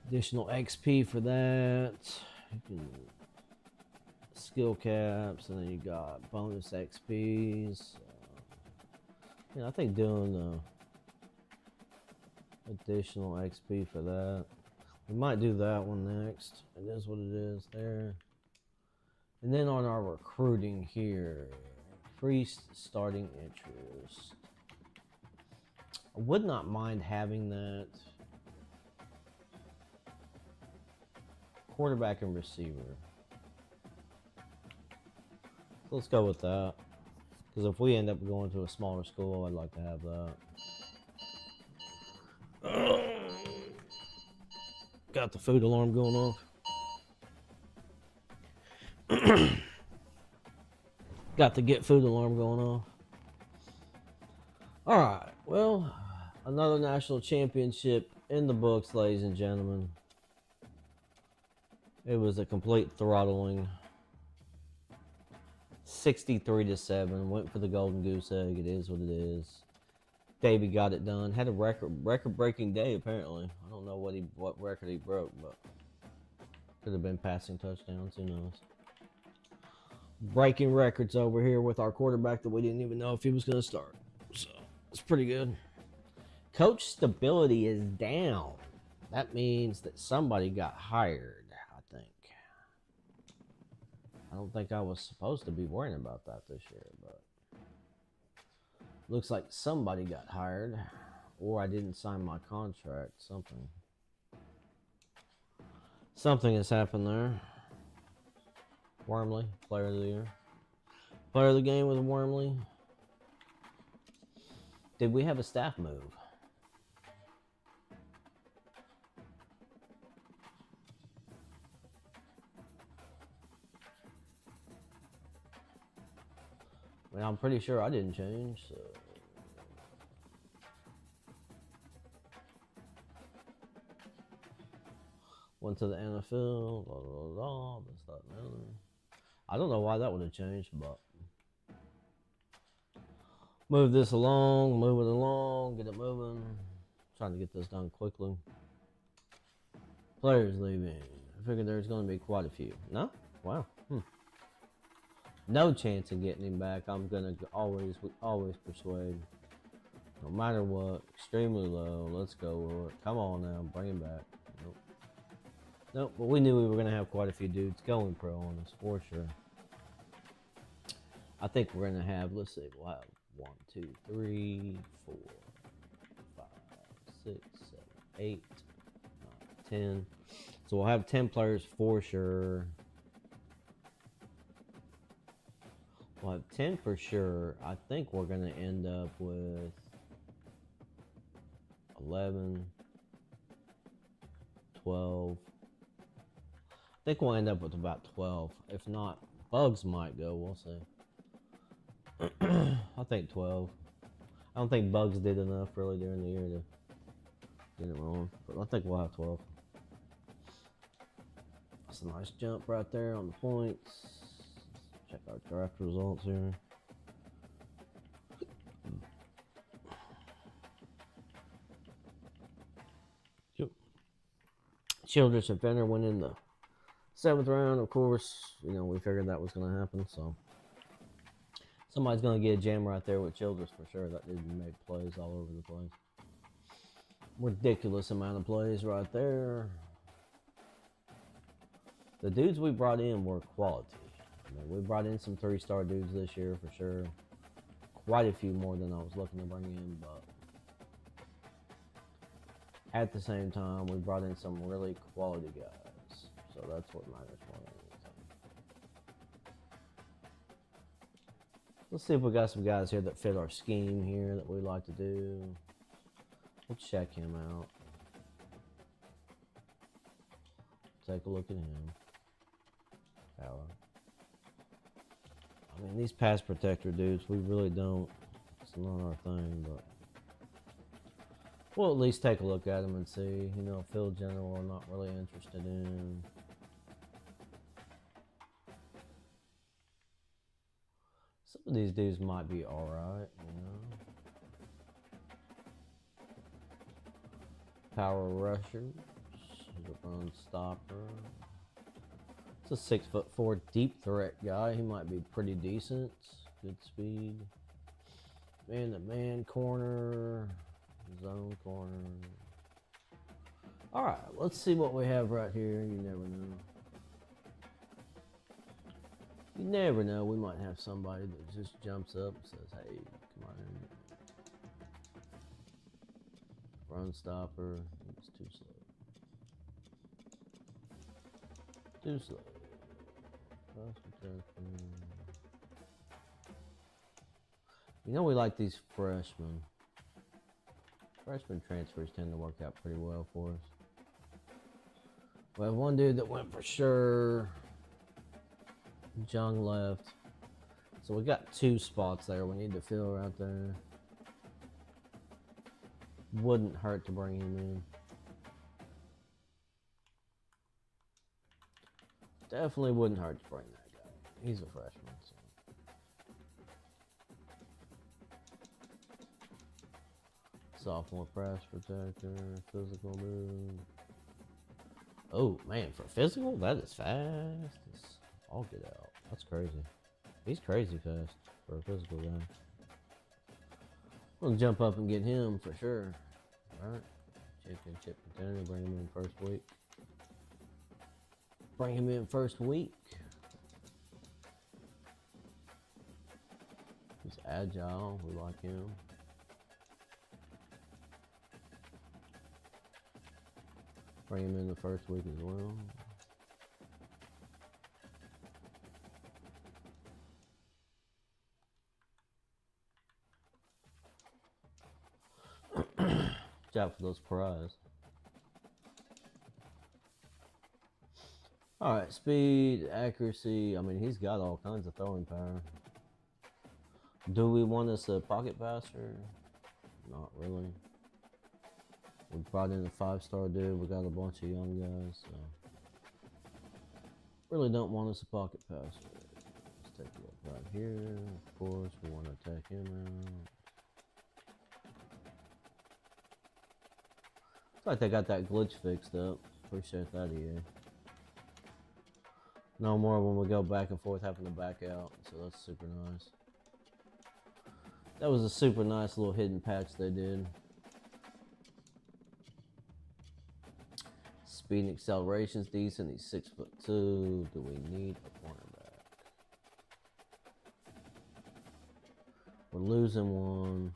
Additional XP for that. You can skill caps, and then you got bonus XPs. Yeah, I think doing additional XP for that. We might do that one next. It is what it is there. And then on our recruiting here, increased starting interest. I would not mind having that. Quarterback and receiver. So let's go with that. Because if we end up going to a smaller school, I'd like to have that. Got the food alarm going off. Got the get food alarm going off. All right. Well, another national championship in the books, ladies and gentlemen. It was a complete throttling. 63-7. Went for the golden goose egg. It is what it is. Davey got it done. Had a record-breaking day apparently. I don't know what record he broke, but could have been passing touchdowns. Who knows? Breaking records over here with our quarterback that we didn't even know if he was going to start. So it's pretty good. Coach stability is down. That means that somebody got hired, I think. I don't think I was supposed to be worrying about that this year, but looks like somebody got hired, or I didn't sign my contract. Something has happened there. Wormley, player of the year. Player of the game was Wormley. Did we have a staff move? Well, I'm pretty sure I didn't change, so. Went to the NFL, blah, blah, blah, this, that, and the other. I don't know why that would have changed, but. Move this along, move it along, get it moving. Trying to get this done quickly. Players leaving. I figured there's going to be quite a few. No? Wow. No chance of getting him back. I'm going to always persuade. No matter what. Extremely low. Let's go, Lord. Come on now. Bring him back. Nope. Nope. But we knew we were going to have quite a few dudes going pro on us for sure. I think we're going to have, let's see, we'll have 1, 2, 3, 4, 5, 6, 7, 8, 9, 10. So we'll have 10 players for sure. We'll have 10 for sure. I think we're going to end up with 11, 12. I think we'll end up with about 12. If not, Bugs might go. We'll see. I think 12. I don't think Bugs did enough really during the year to get it wrong. But I think we'll have 12. That's a nice jump right there on the points. Check our draft results here. Yep. Childress and Fenner went in the 7th round. Of course, you know, we figured that was going to happen, so. Somebody's going to get a jam right there with Childress for sure. That dude made plays all over the place. Ridiculous amount of plays right there. The dudes we brought in were quality. I mean, we brought in some 3-star dudes this year for sure. Quite a few more than I was looking to bring in, but at the same time, we brought in some really quality guys. So that's what matters more than anything. Let's see if we got some guys here that fit our scheme here that we like to do. We'll check him out. Take a look at him. Power. I mean, these pass protector dudes, we really don't. It's not our thing, but we'll at least take a look at them and see. You know, field general, I'm not really interested in. Some of these dudes might be alright, you know. Power rushers. He's a run stopper. It's a 6'4" deep threat guy. He might be pretty decent. Good speed. Man-to-man corner. Zone corner. Alright, let's see what we have right here. You never know. You never know, we might have somebody that just jumps up and says, hey, come on in. Run stopper. It's too slow. Too slow. You know we like these freshmen. Freshman transfers tend to work out pretty well for us. We have one dude that went for sure. Jung left. So we got 2 spots there we need to fill right there. Wouldn't hurt to bring him in. Definitely wouldn't hurt to bring that guy. He's a freshman. So. Sophomore pass protector, physical dude. Oh man, for physical, that is fast. I'll get out. That's crazy. He's crazy fast for a physical guy. We'll jump up and get him for sure. Alright. Championship contender, bring him in first week. Bring him in first week. He's agile, we like him. Bring him in the first week as well. Watch out for those prizes. Alright, speed, accuracy. I mean, he's got all kinds of throwing power. Do we want us a pocket passer? Not really. We brought in a 5-star dude. We got a bunch of young guys, so really don't want us a pocket passer. Let's take a look right here. Of course, we want to attack him out. Looks like they got that glitch fixed up. Appreciate that, EA. No more when we go back and forth having to back out, so that's super nice. That was a super nice little hidden patch they did. Speed and acceleration's decent. He's 6'2". Do we need a cornerback? We're losing one.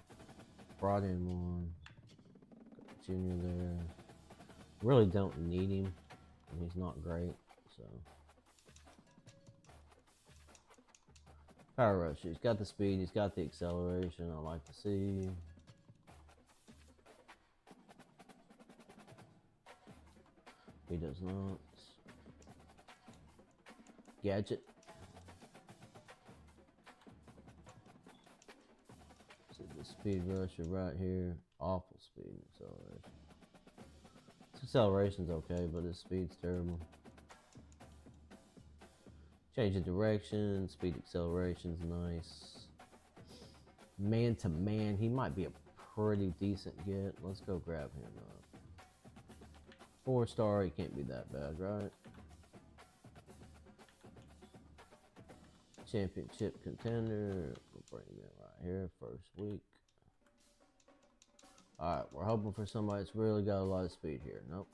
Brought in one. Got Junior there. Really don't need him. And he's not great, so. Power rush. He's got the speed. He's got the acceleration. I like to see. He does not. Gadget. See the speed rusher right here. Awful speed and acceleration. His acceleration's okay, but his speed's terrible. Change of direction. Speed acceleration's nice. Man to man, he might be a pretty decent get. Let's go grab him up. 4-star, he can't be that bad, right? Championship contender. We'll bring him in right here, first week. Alright, we're hoping for somebody that's really got a lot of speed here. Nope.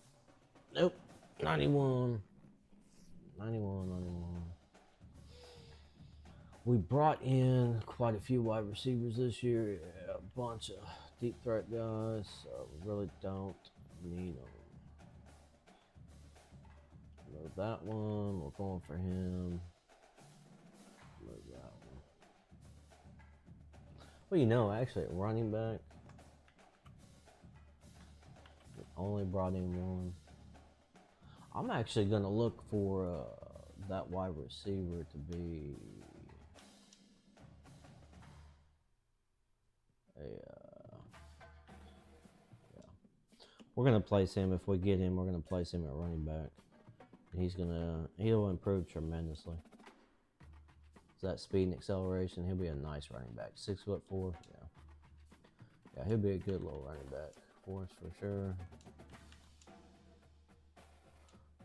Nope. 91. 91. We brought in quite a few wide receivers this year. Yeah, a bunch of deep threat guys. So we really don't need them. Load that one. We're going for him. Load that one. Well, you know, actually, running back. We only brought in one. I'm actually going to look for that wide receiver to be yeah. We're going to place him. If we get him, we're going to place him at running back. He'll improve tremendously. So that speed and acceleration, he'll be a nice running back. 6'4", yeah. Yeah, he'll be a good little running back for us for sure.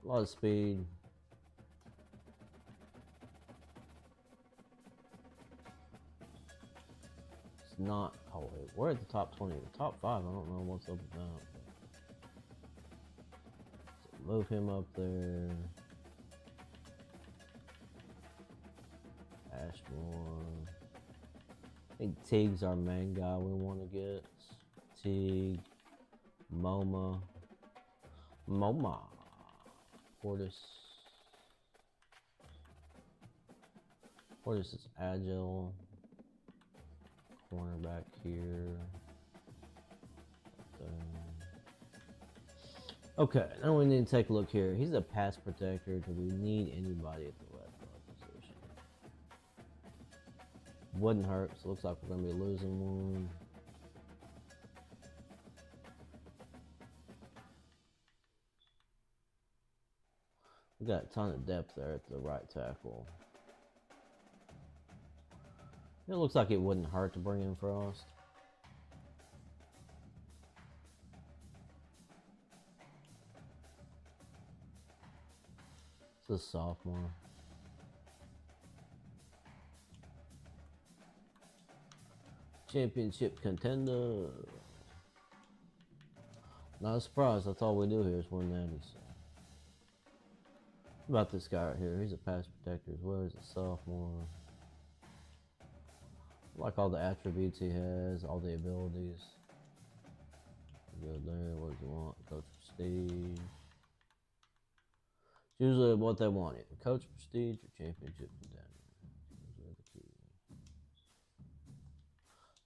A lot of speed. It's not, oh wait, we're at the top 20, the top 5, I don't know what's up with that. Move him up there. Ashmore. I think Teague's our main guy we want to get. Teague. Moma. Portis. Portis is agile. Cornerback here. Okay, now we need to take a look here. He's a pass protector. Do we need anybody at the left guard position? Wouldn't hurt, so looks like we're going to be losing one. We got a ton of depth there at the right tackle. It looks like it wouldn't hurt to bring in Frost. It's a sophomore. Championship contender. Not a surprise, that's all we do here is win natties. What about this guy right here? He's a pass protector as well. He's a sophomore. I like all the attributes he has, all the abilities. Go there, what does he want? Coach prestige. It's usually what they want, either coach prestige or championship contender. Those are the key.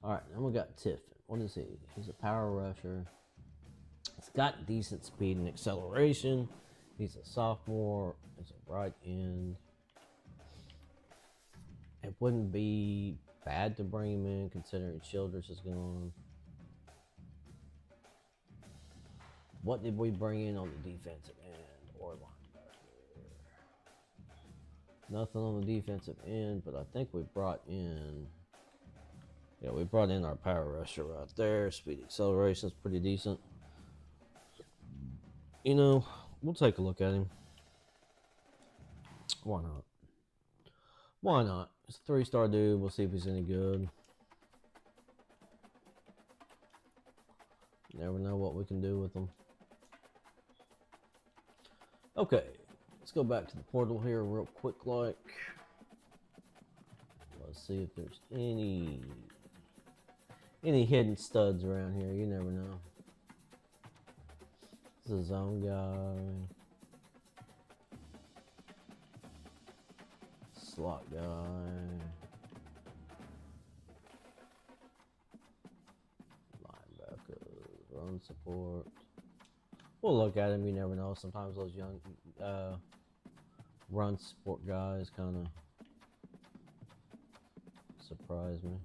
Alright, then we got Tiffin. What is he? He's a power rusher. He's got decent speed and acceleration. He's a sophomore. He's a right end. It wouldn't be bad to bring him in considering Childress is gone. What did we bring in on the defensive end or linebacker? Nothing on the defensive end, but I think we brought in... Yeah, we brought in our power rusher right there. Speed acceleration is pretty decent. You know, we'll take a look at him. Why not? Why not? It's a 3-star dude. We'll see if he's any good. Never know what we can do with him. Okay, let's go back to the portal here real quick like. Let's see if there's any hidden studs around here. You never know. This is a zone guy. Slot guy. Linebacker. Run support. We'll look at him. You never know. Sometimes those young run support guys kind of surprise me.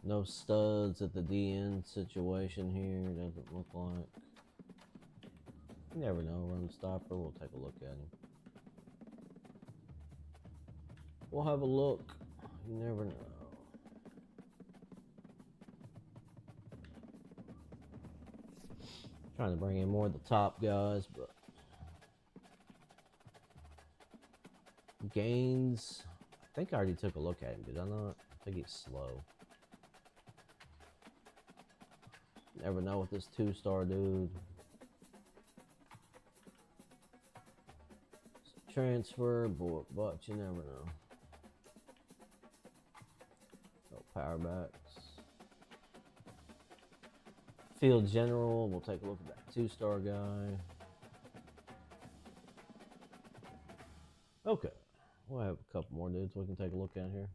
No studs at the DN situation here. Doesn't look like. You never know. Run stopper. We'll take a look at him. We'll have a look. You never know. Trying to bring in more of the top guys, but Gaines. I think I already took a look at him. Did I not? I think he's slow. Never know with this 2-star dude. It's a transfer, but you never know. No power backs. Field general. We'll take a look at that 2-star guy. Okay. We'll have a couple more dudes we can take a look at here.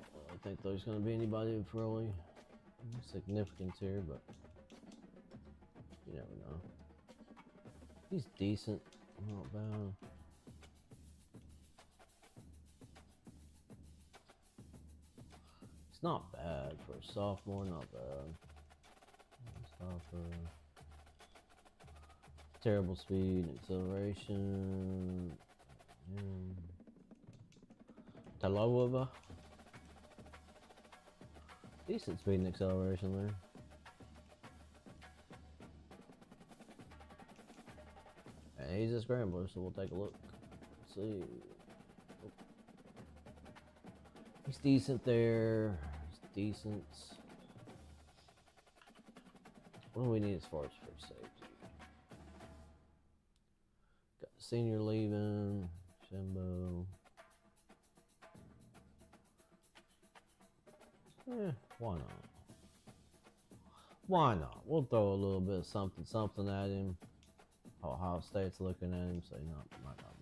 I don't think there's going to be anybody of really significance here, but you never know. He's decent. Not bad. It's not bad for a sophomore, not bad. Stopper. Terrible speed, acceleration. Talawova. Decent speed and acceleration there. And he's a scrambler, so we'll take a look. Let's see. He's decent there. He's decent. What do we need as far as free safety? Got the senior leaving. Shimbo. Why not? Why not? We'll throw a little bit of something at him. Ohio State's looking at him, so might not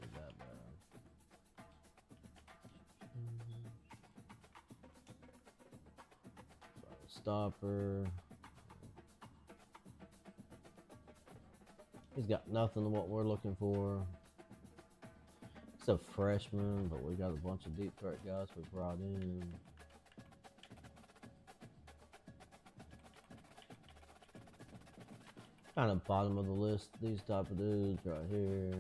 Stopper. He's got nothing to what we're looking for. He's a freshman, but we got a bunch of deep threat guys we brought in. Kind of bottom of the list, these type of dudes right here.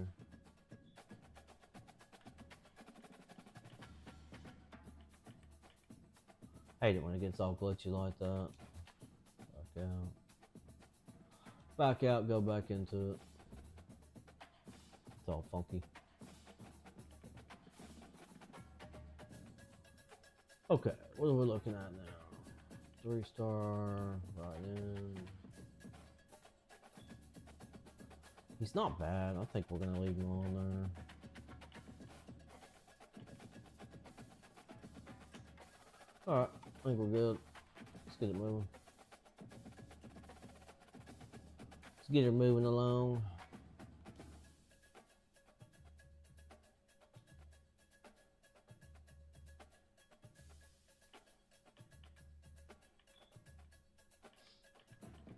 Hate it when it gets all glitchy like that. Back out. Back out, go back into it. It's all funky. Okay, what are we looking at now? 3-star, right in. He's not bad. I think we're gonna leave him on there. Alright, I think we're good. Let's get it moving. Let's get it moving along.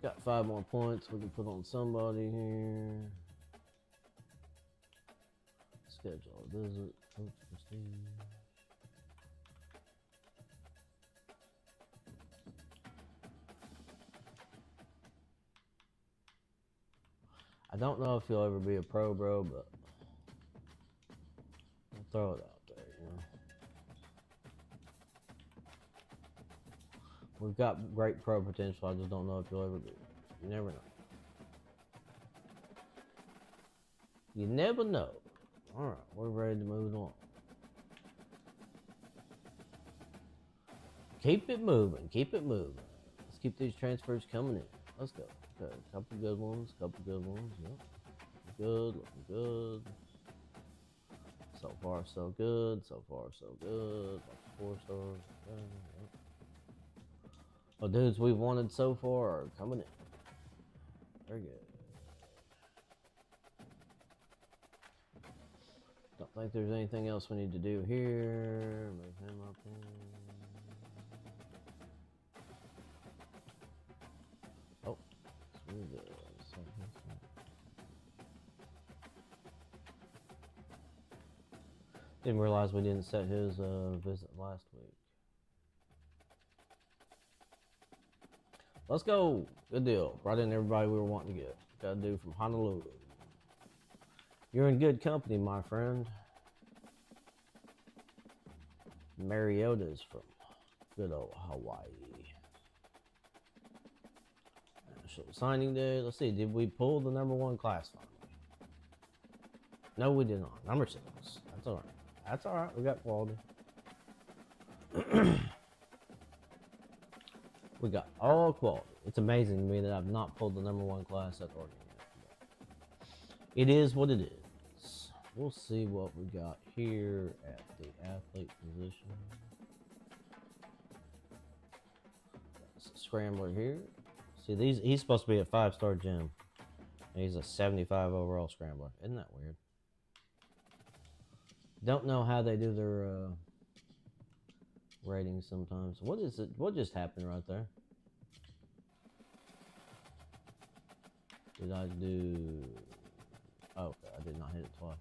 Got 5 more points we can put on somebody here. Schedule a visit. Coach prestige. I don't know if you'll ever be a pro, bro, but I'll throw it out there, you know. We've got great pro potential. I just don't know if you'll ever be. You never know. You never know. Alright, we're ready to move on. Keep it moving. Keep it moving. Let's keep these transfers coming in. Let's go. Okay, couple good ones. Couple good ones. Yep. Good. Looking good. So far, so good. So far, so good. Like 4 stars. Okay, yep. Oh, dudes we've wanted so far are coming in. Very good. Don't think there's anything else we need to do here. Move him up in. Oh, smooth it. Didn't realize we didn't set his visit last week. Let's go. Good deal. Brought in everybody we were wanting to get. Got a dude from Honolulu. You're in good company, my friend. Mariota's from good old Hawaii. National signing day. Let's see. Did we pull the #1 class finally? No, we did not. Number 6. That's all right. That's all right. We got quality. We got all quality. It's amazing to me that I've not pulled the #1 class at Oregon yet. It is what it is. We'll see what we got here at the athlete position. Got a scrambler here. See, he's supposed to be a 5-star gem. And he's a 75 overall scrambler. Isn't that weird? Don't know how they do their ratings sometimes. What is it? What just happened right there? Did I do... Oh, okay, I did not hit it twice.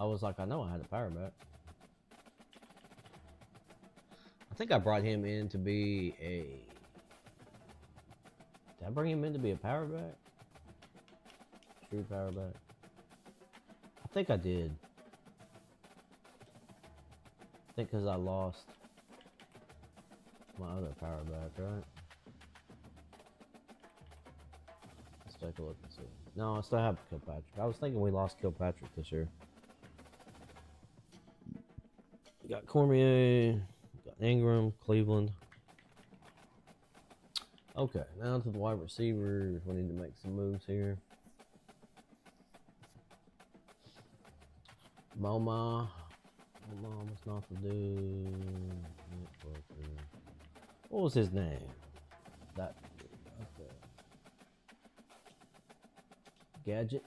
I was like, I know I had a power back. I think I brought him in to be a... Did I bring him in to be a power back? True power back. I think I did. I think because I lost my other power back, right? Let's take a look and see. No, I still have Kilpatrick. I was thinking we lost Kilpatrick this year. We got Cormier, we got Ingram, Cleveland. Okay, now to the wide receivers. We need to make some moves here. Moma was not the dude. What was his name? That okay. Gadget.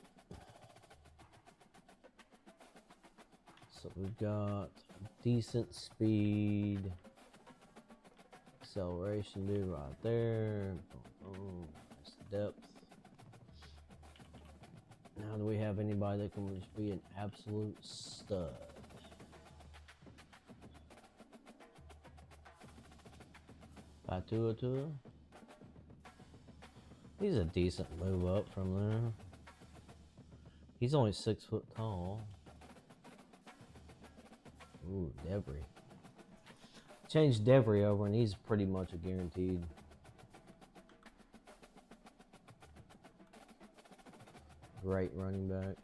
So we've got decent speed, acceleration dude right there. Boom, boom. That's depth. Now, do we have anybody that can just be an absolute stud? Tua. He's a decent move up from there. He's only 6 foot tall. Ooh, Debris. Change Debris over and he's pretty much a guaranteed. Great running back.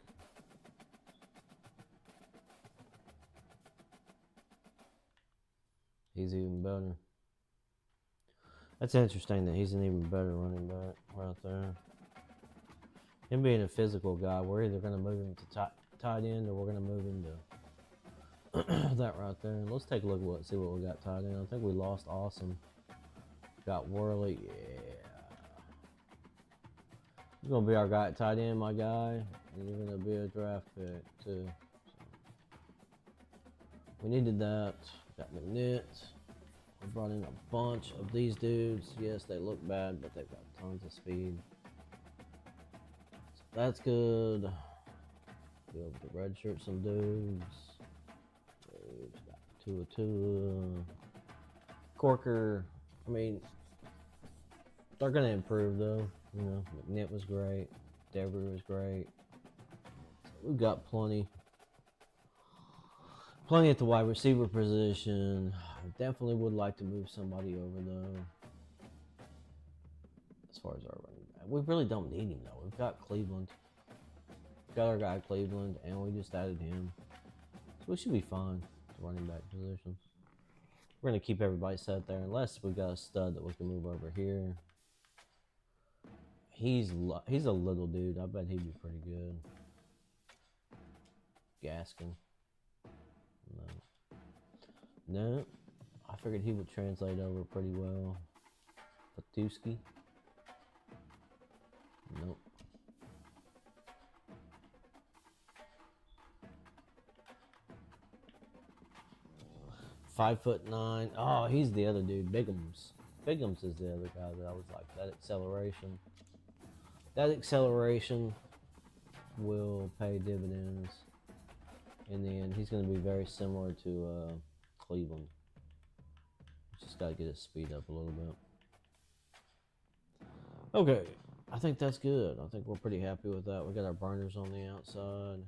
He's even better. That's interesting that he's an even better running back right there. Him being a physical guy, we're either going to move him to tight end or we're going to move him to that right there. Let's take a look at see what we got tight end. I think we lost Awesome. Got Worley, yeah. You're going to be our guy at tight end, my guy. And you're going to be a draft pick, too. So, we needed that. Got McNitt. We brought in a bunch of these dudes. Yes, they look bad, but they've got tons of speed. So that's good. Be able to redshirt some dudes. Got Tua. Corker. I mean, they're going to improve, though. You know, McNitt was great. Debris was great. So we've got plenty at the wide receiver position. I definitely would like to move somebody over, though. As far as our running back, we really don't need him, though. We've got Cleveland. We've got our guy Cleveland, and we just added him. So we should be fine at the running back position. We're going to keep everybody set there, unless we've got a stud that we can move over here. He's a little dude. I bet he'd be pretty good. Gaskin. No. I figured he would translate over pretty well. Patuski. Nope. $5'9". Oh, he's the other dude. Biggums. Biggums is the other guy that I was like. That acceleration. That acceleration will pay dividends. And then he's going to be very similar to Cleveland. Just got to get his speed up a little bit. Okay, I think that's good. I think we're pretty happy with that. We got our burners on the outside.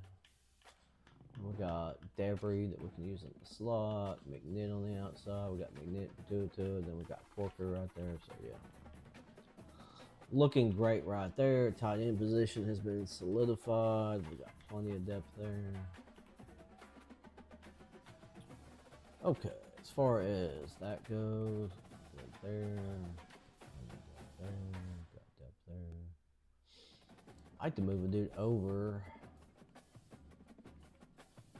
We got Debris that we can use in the slot. McNitt on the outside. We got McNitt, Tua, and then we got Corker right there. So yeah, looking great right there. Tight end position has been solidified. We got plenty of depth there. Okay, as far as that goes, right there, got depth there. I like to move a dude over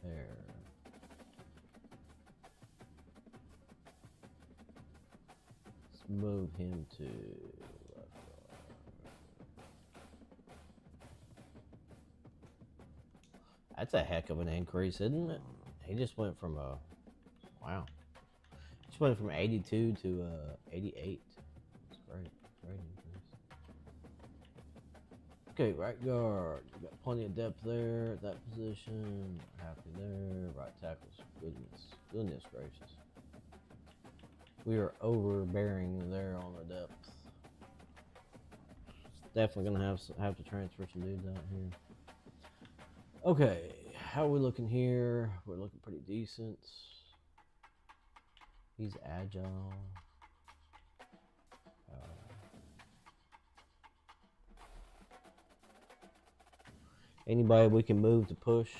there. Let's move him to left guard. That's a heck of an increase, isn't it? He just went from a wow. Just went from 82 to 88. That's great. Great increase. Okay, right guard. We got plenty of depth there at that position. Happy there. Right tackles. Goodness gracious. We are overbearing there on the depth. Definitely gonna have to transfer some dudes out here. Okay, how are we looking here? We're looking pretty decent. He's agile. Anybody we can move to push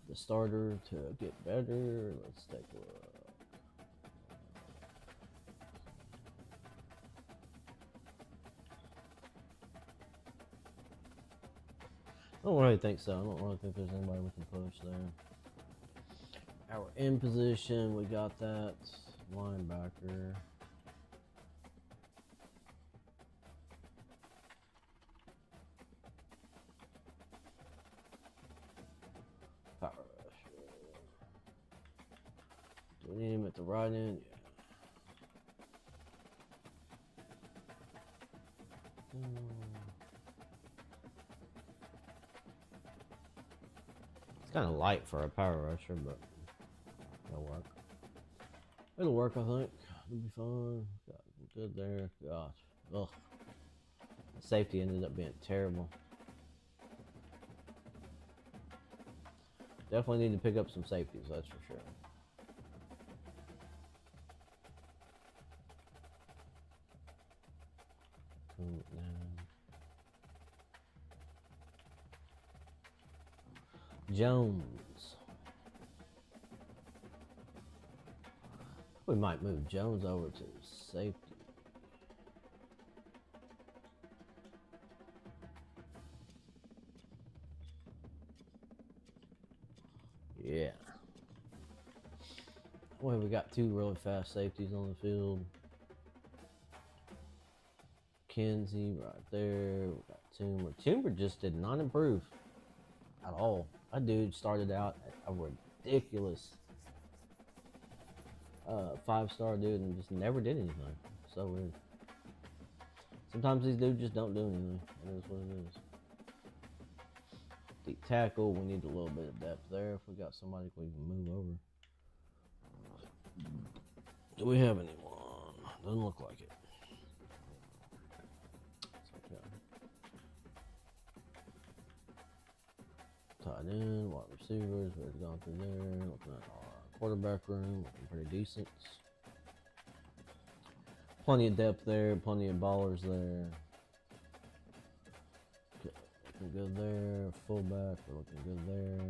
the starter to get better? Let's take a look. I don't really think so. I don't really think there's anybody we can push there. Our end position, we got that linebacker. Power rusher. Do we need him at the right end? Yeah. It's kind of light for a power rusher, but it'll work. It'll work, I think. It'll be fun. Got good there. Gosh. Ugh. The safety ended up being terrible. Definitely need to pick up some safeties, that's for sure. Jones. We might move Jones over to safety. Yeah. Well, we got two really fast safeties on the field. Kenzie right there. We got Toomer. Toomer just did not improve at all. That dude started out at a ridiculous 5-star dude and just never did anything. So weird. Sometimes these dudes just don't do anything. That is what it is. Deep tackle, we need a little bit of depth there. If we got somebody we can move over. Do we have anyone? Doesn't look like it. It's okay. Tight end, wide receivers, we've gone through there. Looking at our quarterback room, looking pretty decent. Plenty of depth there, plenty of ballers there. Okay, looking good there. Fullback, we're looking good there.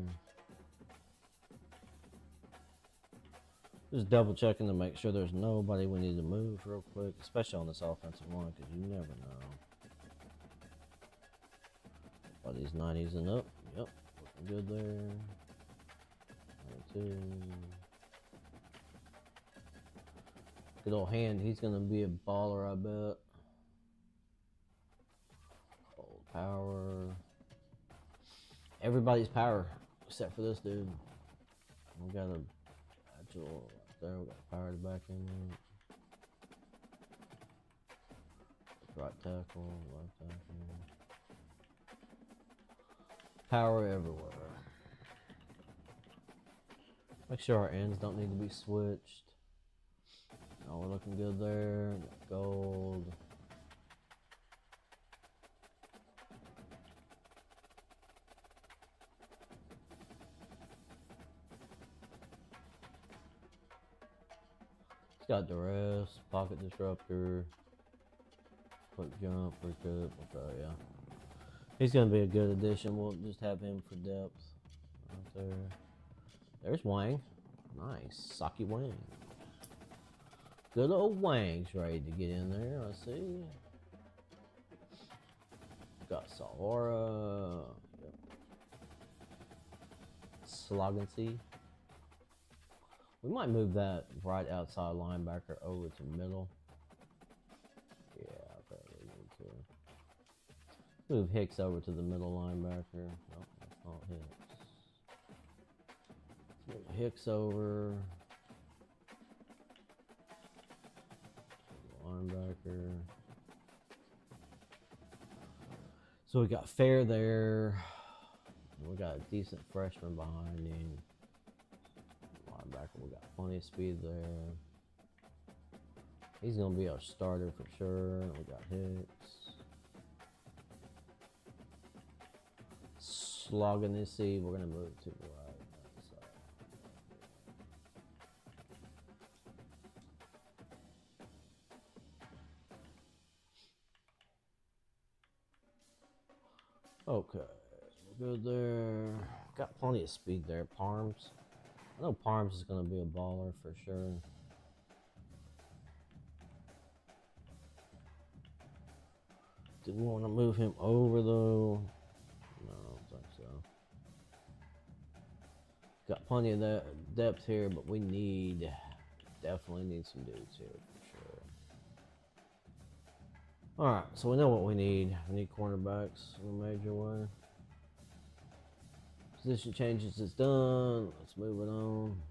Just double checking to make sure there's nobody we need to move real quick, especially on this offensive line, because you never know. All these 90s and up. Yep, looking good there. 92. Good old Hand, he's gonna be a baller, I bet. Old power. Everybody's power, except for this dude. We got a actual right there, we got power to back in there. Right tackle, left tackle. Power everywhere. Make sure our ends don't need to be switched. Oh, we're looking good there. Got gold. It's got duress, pocket disruptor, quick jump, quick up. Okay, yeah. He's gonna be a good addition. We'll just have him for depth. Right there. There's Wang. Nice. Saki Wang. Good old Wang's ready to get in there. Let's see. Got Sahara. Yep. Slogancy. We might move that right outside linebacker over to middle. Yeah, I probably need to. Move Hicks over to the middle linebacker. Nope, that's not Hicks. Move Hicks over. Linebacker. So we got Fair there. We got a decent freshman behind him. Linebacker, we got plenty of speed there. He's gonna be our starter for sure. We got Hicks. Slogging this seed, we're gonna move to the right. Okay, good there. Got plenty of speed there. Parms. I know Parms is going to be a baller for sure. Do we want to move him over though? No, I don't think so. Got plenty of that depth here, but we definitely need some dudes here for sure. Alright, so we know what we need. We need cornerbacks in a major way. Position changes is done. Let's move it on.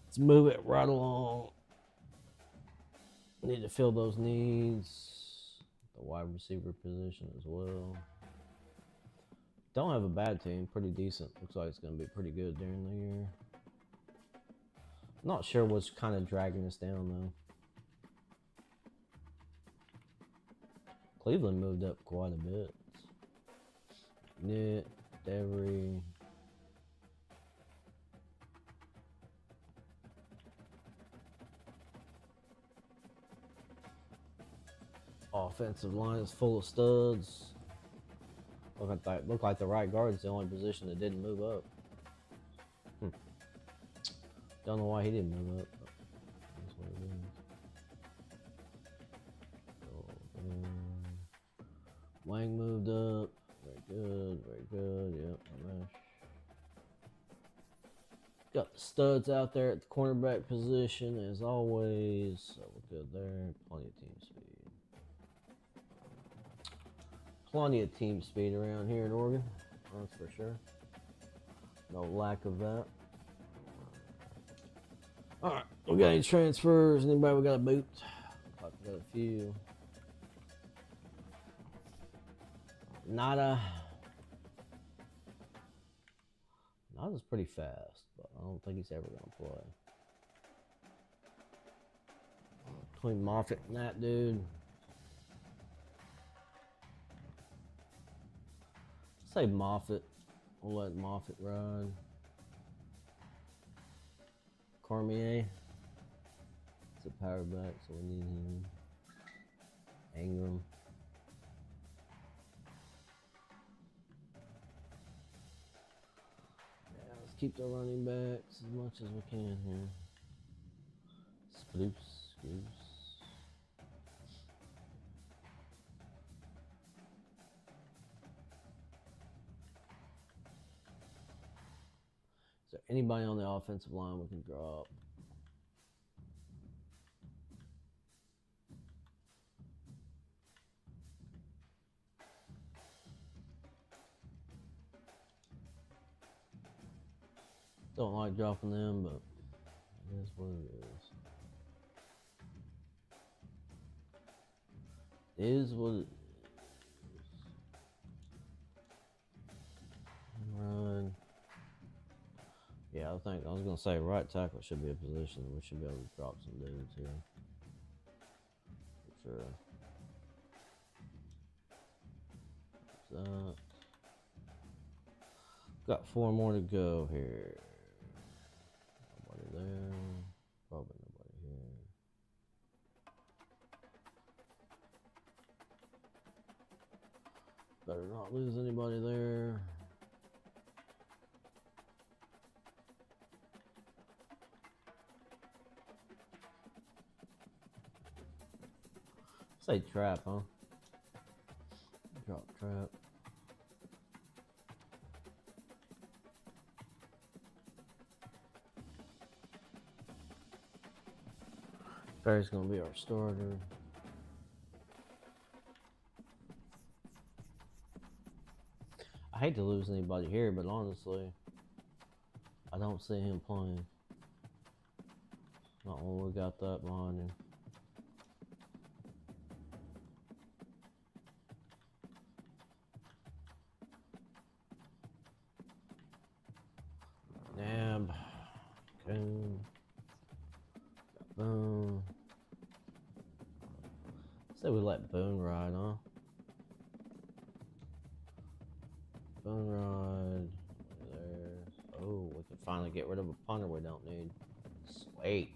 Let's move it right along. Need to fill those needs. The wide receiver position as well. Don't have a bad team. Pretty decent. Looks like it's going to be pretty good during the year. Not sure what's kind of dragging us down, though. Cleveland moved up quite a bit. Knit, Devery. Offensive line is full of studs. Look like the right guard is the only position that didn't move up. Don't know why he didn't move up. But that's what it is. Wang moved up. Very good, very good. Yep, nice. Got the studs out there at the cornerback position as always. So we're good there. Plenty of team speed. Plenty of team speed around here in Oregon. That's for sure. No lack of that. Alright, we got any transfers? Anybody we got a boot? Like we got a few. Nada. Nada's pretty fast, but I don't think he's ever going to play. Between Moffitt and that dude. Say Moffitt. We'll let Moffitt ride. Cormier. It's a power back, so we need him. Ingram. Yeah, let's keep the running backs as much as we can here. Spruce. Is there anybody on the offensive line we can drop? Don't like dropping them, but it is what it is. It is what it is. Run. Yeah, I was gonna say right tackle should be a position we should be able to drop some dudes here. For sure. That. Got 4 more to go here. Nobody there. Probably nobody here. Better not lose anybody there. Say trap, huh? Drop trap. Barry's gonna be our starter. I hate to lose anybody here, but honestly, I don't see him playing. Not when we got that behind him. Nab. Coon. Boom. Say we let Boone ride, huh? Boone ride. There. Oh, we can finally get rid of a punter we don't need. Sweet.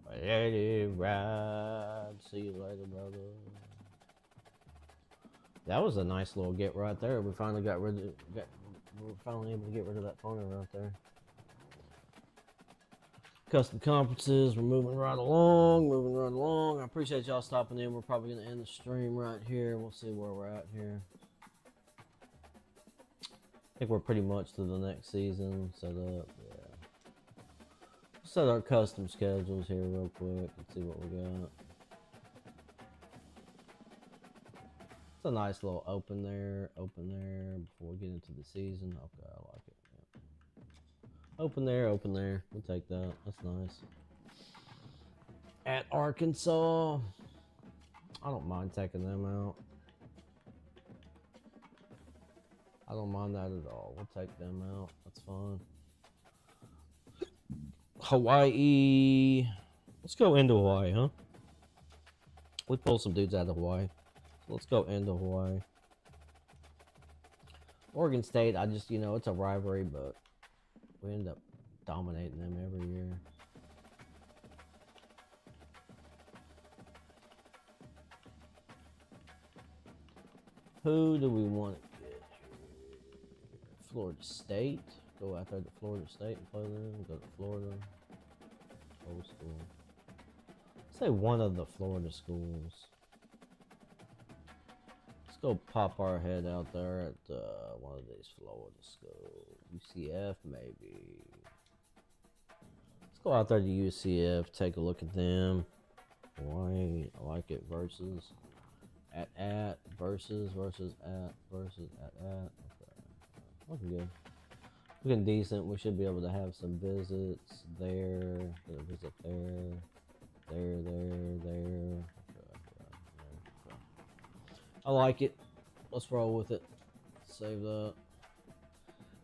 Let it ride. See you later, brother. That was a nice little get right there. We finally got rid of. We were finally able to get rid of that punter right there. Custom conferences, we're moving right along. I appreciate y'all stopping in. We're probably going to end the stream right here. We'll see where we're at here. I think we're pretty much to the next season set up. Yeah. Set our custom schedules here real quick and see what we got. It's a nice little open there before we get into the season. Okay, I like it. Open there. We'll take that. That's nice. At Arkansas. I don't mind taking them out. I don't mind that at all. We'll take them out. That's fine. Hawaii. Let's go into Hawaii, huh? We pulled some dudes out of Hawaii. So let's go into Hawaii. Oregon State, I just, it's a rivalry, but we end up dominating them every year. Who do we want to get here? Florida State. Go out there to Florida State and play them. Go to Florida. Old school. Say one of the Florida schools. Let's go pop our head out there at one of these Florida schools. UCF, maybe. Let's go out there to UCF, take a look at them. Hawaii, I like it. Versus versus at. Okay. Looking good. Looking decent. We should be able to have some visits there. Get a visit there. There. Okay. I like it. Let's roll with it. Save that.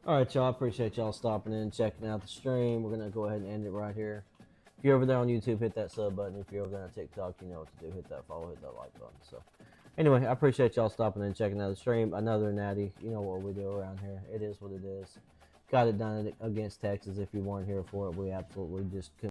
Alright, y'all. I appreciate y'all stopping in, checking out the stream. We're going to go ahead and end it right here. If you're over there on YouTube, hit that sub button. If you're over there on TikTok, you know what to do. Hit that follow, hit that like button. So, anyway, I appreciate y'all stopping in, checking out the stream. Another natty. You know what we do around here. It is what it is. Got it done against Texas. If you weren't here for it, we absolutely just couldn't.